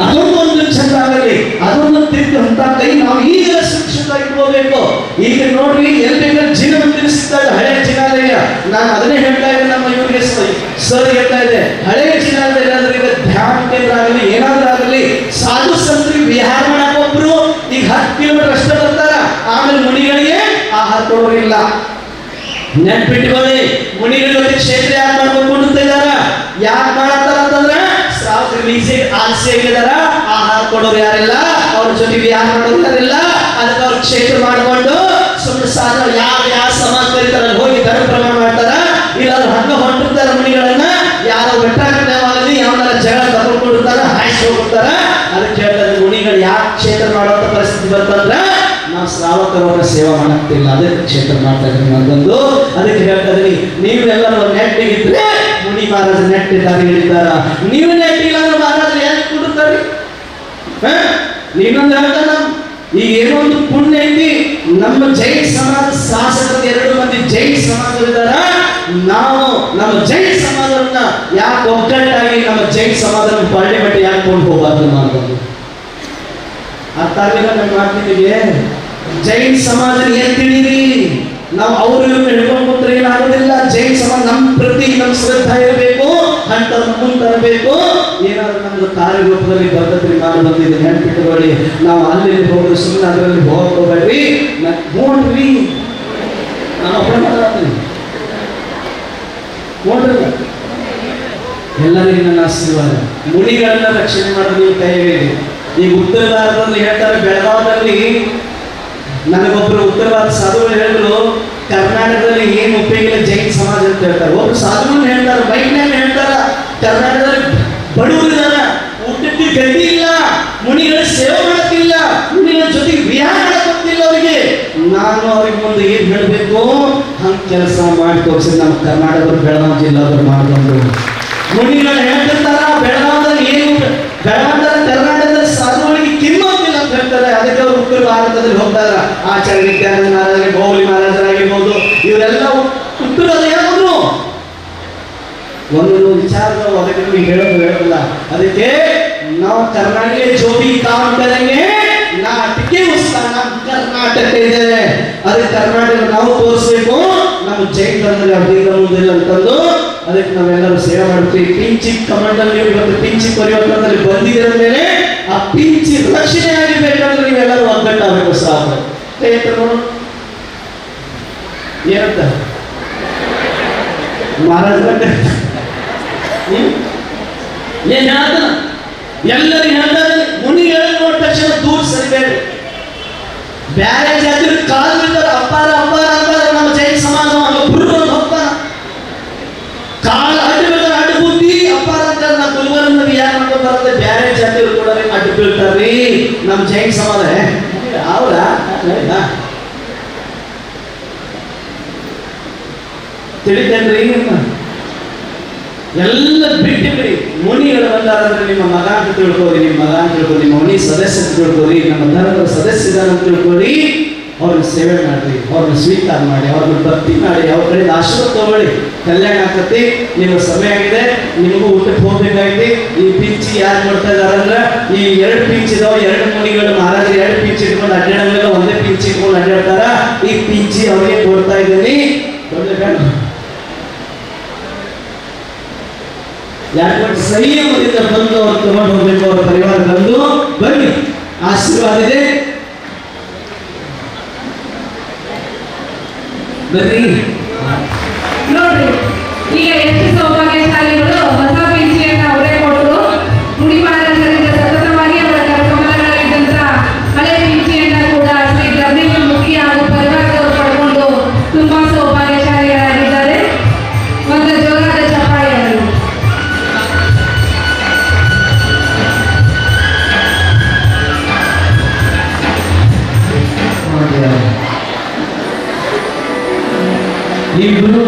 ಅದೊಂದು ಚಂದ ಆಗಲಿ, ಅದೊಂದು ತಿರುಗಿ ಅಂತ ಕೈ ನಾವು ಈಗ ಸುರಕ್ಷಿತ ಇಟ್ಕೋಬೇಕು. ಈಗ ನೋಡ್ರಿ ಎಲ್ಲಿ ಜೀವನ ತಿಳಿಸಿದ್ದಾರೆ ಹಳೆ ಜಿನಾಲಯ. ನಾನು ಅದನ್ನೇ ಹೇಳ್ತಾ ಇದ್ದೆ, ನಮ್ಮ ಇವರಿಗೆ ಸರ್ ಹೇಳ್ತಾ ಇದೆ, ಹಳೆಯ ಜಿನಾಲಯ ಏನಾದ್ರೂ ಈಗ ಧ್ಯಾನ ಕೇಂದ್ರ ಆಗಲಿ ಏನಾದ್ರೂ ಆಗಲಿ, ಸಾಧು ಸಂತರಿಗೆ ವಿಹಾರ ಮಾಡಕ್ ಒಬ್ರು ಈಗ 10 ಕಿಲೋಮೀಟರ್ ಅಷ್ಟೇ ಬರ್ತಾರ. ಆಮೇಲೆ ಮುನಿಗಳಿಗೆ ಆಹಾರ ಕೊಡೋರಿಲ್ಲ. ನೆನ್ಪಿಟ್ಕೊಳ್ಳಿ, ಮುನಿಗಳ ಕ್ಷೇತ್ರ ಯಾಕೆ ಮಾಡ್ಕೊಂಡು ಇದ್ದಾರ, ಯಾಕೆ ಮಾಡತ್ತಾರ ಅಂತಂದ್ರೆ ಆಲ್ಸಿಯಾಗಿದಾರ, ಆಹಾರ ಕೊಡೋರು ಯಾರಿಲ್ಲ, ಅವ್ರ ಜೊತೆಗೆ ವಿಹಾರ ಮಾಡೋರು ಯಾರಿಲ್ಲ. ಅದಕ್ಕೆ ಅವ್ರ ಕ್ಷೇತ್ರ ಮಾಡ್ಕೊಂಡು ಸುಮ್ಮನೆ ಸಾಧನ ಯಾವ ಸಮಾಜ ಕರೀತಾರ ಹೋಗಿ ಧರ್ಮ ಪ್ರಮಾಣ ಮಾಡ್ತಾರ. ಇಲ್ಲ ಹಂಗ ಹೊಂಟಿರ್ತಾರ ಮುನಿಗಳನ್ನ, ಯಾರೋ ಬೆಟ್ಟಾಗಲಿ ಯಾವನಾರ ಜಗಳ ತಗೊಂಡ್ಕೊಂಡಿರ್ತಾರ, ಹಾಯ್ಸಿ ಹೋಗ್ಬಿಡ್ತಾರ. ಅದಕ್ಕೆ ಹೇಳ್ತಾರೆ, ಮುನಿಗಳು ಯಾಕೆ ಕ್ಷೇತ್ರ ಮಾಡುವಂತ ಪರಿಸ್ಥಿತಿ ಬರ್ತಂದ್ರ ನಾವು ಶ್ರಾವಕರವರ ಸೇವಾ ಮಾಡಕ್ತಿಲ್ಲ, ಅದಕ್ಕೆ ಕ್ಷೇತ್ರ ಮಾಡ್ತಾ ಇದ್ರಿ ನಮ್ಗೊಂದು. ಅದಕ್ಕೆ ಹೇಳ್ತಾ ಇದ್ರಿ, ನೀವೆಲ್ಲರೂ ನೆಟ್ಟಿಗಿದ್ರೆ ಮುನಿ ಮಹಾರಾಜ ನೆಟ್ಟಿದ್ದಾರೆ ಹೇಳಿದ್ದಾರ. ನೀವು ನೆಟ್ಟಿಲ್ಲ ಅಂದ್ರೆ ಮಹಾರಾಜ ಯಾಕೆ ಕೊಡುತ್ತಾರೆ? ನೀನೊಂದು ಹೇಳ್ತಾನ, ಈಗ ಏನೋ ಒಂದು ಪುಣ್ಯ ಐತಿ. ನಮ್ಮ ಜೈನ ಸಮಾಜ ಶಾಸಕರು 2 ಮಂದಿ ಜೈನ ಸಮಾಜವಿದ್ದಾರ. ನಾವು ನಮ್ಮ ಜೈನ ಸಮಾಜವನ್ನ ಯಾಕೆ ಒಗ್ಗಟ್ಟಾಗಿ ನಮ್ಮ ಜೈನ ಸಮಾಜನ ಪಾರ್ಲಿಮೆಂಟ್ ಯಾಕೆ ಕೊಂಡು ಹೋಗಬಾರ್ದು ಮಾಡೋದು? ಅರ್ಥ ಆಗಿಲ್ಲ ನನ್ನ ಮಾತಿಗೆ. ಜೈನ ಸಮಾಜ ಏನ್ ತಿಳಿರಿ, ನಾವು ಅವರು ಹಿಡ್ಕೊಂಡು ಕೂತ್ರೆ ಏನಾಗೋದಿಲ್ಲ. ಜೈನ ಸಮಾಜ ನಮ್ಮ ಪ್ರತಿ ನಮ್ಮ ಶ್ರದ್ಧಾ ಇರಬೇಕು, ಅಂತ ಮುಂದೆ ತರಬೇಕು. ಏನಾದ್ರು ನಮ್ದು ಕಾರ್ಯರೂಪದಲ್ಲಿ ಬದ್ಧತೆ ಮಾಡಿ ಬಂದಿದೆ, ನೆನಪಿಟ್ಟುಕೊಳ್ಳಿ. ನಾವು ಅಲ್ಲಿ ಹೋಗೋದು ಸುಮ್ಮನೆ ಅದರಲ್ಲಿ ಹೋಗ್ಕೋಬೇಡ್ರಿ. ನೋಡ್ರಿ, ನಾನು ಒಬ್ಬರು ಮಾತಾಡ್ತೀನಿ, ನೋಡ್ರಿ ಎಲ್ಲರಿಗೂ ನನ್ನ ಆಶೀರ್ವಾದ. ಮುನಿಗಳನ್ನ ರಕ್ಷಣೆ ಮಾಡೋದು ನೀವು ಕೈಗೆ. ಈಗ ಉತ್ತರ ಭಾರತದಲ್ಲಿ ಹೇಳ್ತಾರೆ, ಬೆಳಗಾವದಲ್ಲಿ ನನಗೊಬ್ಬರು ಉತ್ತರ ಭಾರತ ಸಾಧುಗಳು ಹೇಳಿದ್ರು, ಕರ್ನಾಟಕದಲ್ಲಿ ಏನು ಉಪಯೋಗ ಜೈನ ಸಮಾಜ ಅಂತ ಹೇಳ್ತಾರೆ. ಒಬ್ರು ಸಾಧುಗಳು ಹೇಳ್ತಾರೆ, ಬೈಕ್ನಲ್ಲಿ ಹೇಳ್ತಾರ, ಕರ್ನಾಟಕದಲ್ಲಿ ಬಡವರಿದಾರ, ಊಟಕ್ಕೆ ಗತಿ ಇಲ್ಲ, ಮುನಿಗಳ ಸೇವೆ ಮಾಡಕ್ಕಿಲ್ಲ, ಮುನಿಗಳ ಜೊತೆಗೆ ವಿಹಾರ ಮಾಡಕ್ಕಿಲ್ಲ ಅವರಿಗೆ. ನಾನು ಅವ್ರಿಗೆ ಮುಂದೆ ಏನ್ ಹೇಳ್ಬೇಕು ಹಂಗೆ ಕೆಲಸ ಮಾಡಿ ತೋರಿಸಿ ನಮ್ಮ ಕರ್ನಾಟಕದ ಬೆಳಗಾವಿ ಜಿಲ್ಲಾದ್ರು ಮಾಡ್ಕೊಂಡು. ಮುನಿಗಳು ಹೇಳ್ತಿರ್ತಾರ, ಬೆಳಗಾವದಲ್ಲಿ ಏನು ಬೆಳಗಾವದಲ್ಲಿ ಕರ್ನಾಟಕದಲ್ಲಿ ಸಾಧುಗಳಿಗೆ ಕಿಮ್ಮತ್ತಿಲ್ಲ ಅಂತ ಹೇಳ್ತಾರೆ. ಅದಕ್ಕೆ ಅವರು ಉತ್ತರ ಭಾರತದಲ್ಲಿ ಹೋಗ್ತಾರ. ಆಚಾರ್ಯ ನಿತ್ಯಾನಂದ ಮಹಾರಾಜ, ಬಹುಲಿ ಮಹಾರಾಜರಾಗಿರ್ಬೋದು, ಇವರೆಲ್ಲ ಉತ್ತರದ ಯಾವುದು ಒಂದೊಂದು ವಿಚಾರಗಳು ಅದಕ್ಕೆ ನಿಮಗೆ ಹೇಳೋದಿಲ್ಲ. ಅದಕ್ಕೆ ನಾವು ಕರ್ನಾಟಕ जो भी काम करेंगे ನಾಟಕ ಉಸ್ತಾ ನಮ್ಮ ಕರ್ನಾಟಕ ಇದೆ. ಅದಕ್ಕೆ ಕರ್ನಾಟಕ ನಾವು ತೋರಿಸ್ಬೇಕು ನಮ್ಮ ಜೈನ್ ಧರ್ಮದಲ್ಲಿ ಅಡ್ಡಿಲ್ಲ ಮುಂದಿಲ್ಲ ಅಂತಂದು ಅದಕ್ಕೆ ನಾವೆಲ್ಲರೂ ಸೇವೆ ಮಾಡ್ತೀವಿ. ಪಿಂಚಿ ಕಮಾಂಡಲ್ಲಿ ನೀವು ಇವತ್ತು ಪಿಂಚಿ ಪರಿವರ್ತನದಲ್ಲಿ ಬಂದಿದ್ರ ಮೇಲೆ ಆ ಪಿಂಚಿ ರಕ್ಷಣೆ ಆಗಿರ್ಬೇಕಂದ್ರೆ ನೀವೆಲ್ಲರೂ ಒಗ್ಗಟ್ಟಾಗಬೇಕು ಸಾಕು. ಏನಂತ ಮಹಾರಾಜ ಏನ್ ಹೇಳ್ತಾನ ಎಲ್ಲರೂ ಹೇಳ್ತಾರೆ ಮುನಿಗಳ ನೋಡ ತಕ್ಷಣ ದೂರ ಸರಿಬೇಡಿ. ಬ್ಯಾರೆ ಜಾತಿ ಕಾಲು ಬಿದ್ದರೆ ಅಪ್ಪಾರ ಅಪ್ಪಾರ ಅಂತಾರೆ ನಮ್ಮ ಜೈನ ಸಮಾಜ ಹುಡುಗರು ಹೋಗ್ತಾನ. ಕಾಲು ಅಡ್ಡು ಬಿದ್ದರೆ ಅಡ್ಡು ಬುದ್ಧಿ ಅಪ್ಪಾರ ಅಂತಾರೆ. ನಮ್ಮ ಗುಲ್ಬರ್ಗ ಯಾರು ಮಾಡ್ಕೊಂಡು ಬರುತ್ತೆ ಬ್ಯಾರೆ ಜಾತಿಯವರು ಕೂಡ ಅಡ್ಡು ಬೀಳ್ತಾರ್ರಿ ನಮ್ಮ ಜೈನ ಸಮಾಜ. ಅವರ ತಿಳಿತೇನ್ರಿ ಎಲ್ಲ ಬಿಟ್ಟಿದ್ರಿ. ಮುನಿಗಳು ಬಂದಾರಂದ್ರೆ ನಿಮ್ಮ ಮಗ ಅಂತ ತಿಳ್ಕೊಳ್ಳಿ, ನಿಮ್ಮ ಮಗ ಅಂತ ತಿಳ್ಕೊಳ್ಳಿ, ನಿಮ್ಮ ಮನೆ ಸದಸ್ಯ ಅಂತ ತಿಳ್ಕೊಳ್ಳಿ, ನಮ್ಮ ಧರ್ಮದ ಸದಸ್ಯ ಇದಾರ ಅಂತ ತಿಳ್ಕೊಳ್ಳಿ. ಅವ್ರನ್ನ ಸೇವೆ ಮಾಡ್ರಿ, ಅವ್ರನ್ನ ಸ್ವೀಕಾರ ಮಾಡಿ, ಅವ್ರನ್ನ ಭಕ್ತಿ ಮಾಡಿ, ಅವ್ರ ಕಡೆ ಆಶೀರ್ವಾದ ತಗೊಳ್ಳಿ. ಕಲ್ಯಾಣ ಆಗ್ತತಿ. ನಿಮ್ಮ ಸಮಯ ಆಗಿದೆ, ನಿಮಗೂ ಊಟಕ್ಕೆ ಹೋಗ್ಬೇಕಾಗಿ. ಈ ಪಿಂಚಿ ಯಾರು ಮಾಡ್ತಾ ಇದಾರಂದ್ರೆ ಈ 2 ಪಿಂಚ್ ಇದಾವ. 2 ಮುನಿಗಳು ಮಹಾರಾಜರು 2 ಪಿಂಚ್ ಇಟ್ಕೊಂಡು ಅಡ್ಡಾಡಂಗಿಲ್ಲ, ಒಂದೇ ಪಿಂಚ್ ಇಟ್ಕೊಂಡು ಅಡ್ಡಾಡ್ತಾರ. ಈ ಪಿಂಚಿ ಅವ್ರಿಗೆ ಕೊಡ್ತಾ ಇದ್ದೀನಿ. ಯಾಕಂದ್ರೆ ಸಂಯಮದಿಂದ ಬಂದು ಅವ್ರು ತಗೊಂಡು ಹೋಗ್ಬೇಕು. ಅವರ ಪರಿವಾರ ಬಂದು ಬನ್ನಿ, ಆಶೀರ್ವಾದ ಇದೆ ಬರ್ರಿ. ನೋಡ್ರಿ ಈಗ ಎಷ್ಟು ಸೌಭಾಗ್ಯಶಾಲಿಗಳು ಹೊಸ ಪಿಂಚಿಯನ್ನ ಅವರೇ ಕೊಟ್ಟರು. ನುಡಿ ಮಹಾರಾಜರಿಂದ ಸತತವಾಗಿ ಅವರ ಕರ್ಮಗಳಲ್ಲಿದ್ದಂತ ಹಳೆ ಪಿಂಚಿಯನ್ನ ಕೂಡ ಶ್ರೀ ಧರ್ಮೇಂದ್ರ ಮುಖಿ ಹಾಗೂ ಪರಿವಾರದವರು ಪಡ್ಕೊಂಡು ತುಂಬಾ ಸೌಭಾಗ್ಯಶಾಲಿಗಳಾಗಿದ್ದಾರೆ. ಒಂದು ಜೋರಾದ ಚಪ್ಪಾಳೆ ಅವರು. ಇಬ್ಬರು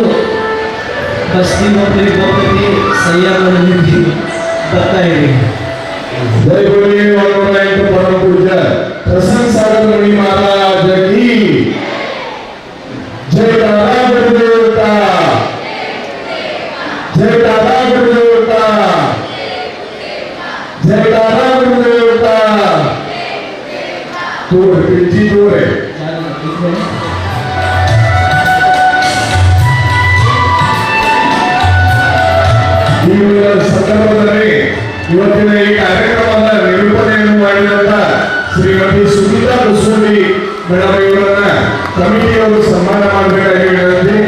ಬಸ್ತಿ ಒಬ್ಬರಿಗೆ ಹೋಗ್ತೀವಿ, ಸಂಯಮದಲ್ಲಿ ಬರ್ತಾ ಇರಿ. जय बोलिए वायुनायक परम पूज्य प्रसन्न सागर मुनि महाराज की जय। दादा गुरुदेव का जय, दादा गुरुदेव का जय, दादा गुरुदेव का। दूर पिंची दूर है। ಸಂದರ್ಭದಲ್ಲಿ ಇವತ್ತಿನ ಈ ಕಾರ್ಯಕ್ರಮದ ನಿರೂಪಣೆಯನ್ನು ಮಾಡಿದಂತ ಶ್ರೀಮತಿ ಸುನೀತಾ ಕುಸುಂಡಿ ಮೇಡಮ್ ಇವರನ್ನ ಕಮಿಟಿಯವರು ಸನ್ಮಾನ ಮಾಡಬೇಕಾಗಿ ವಿನಂತಿ.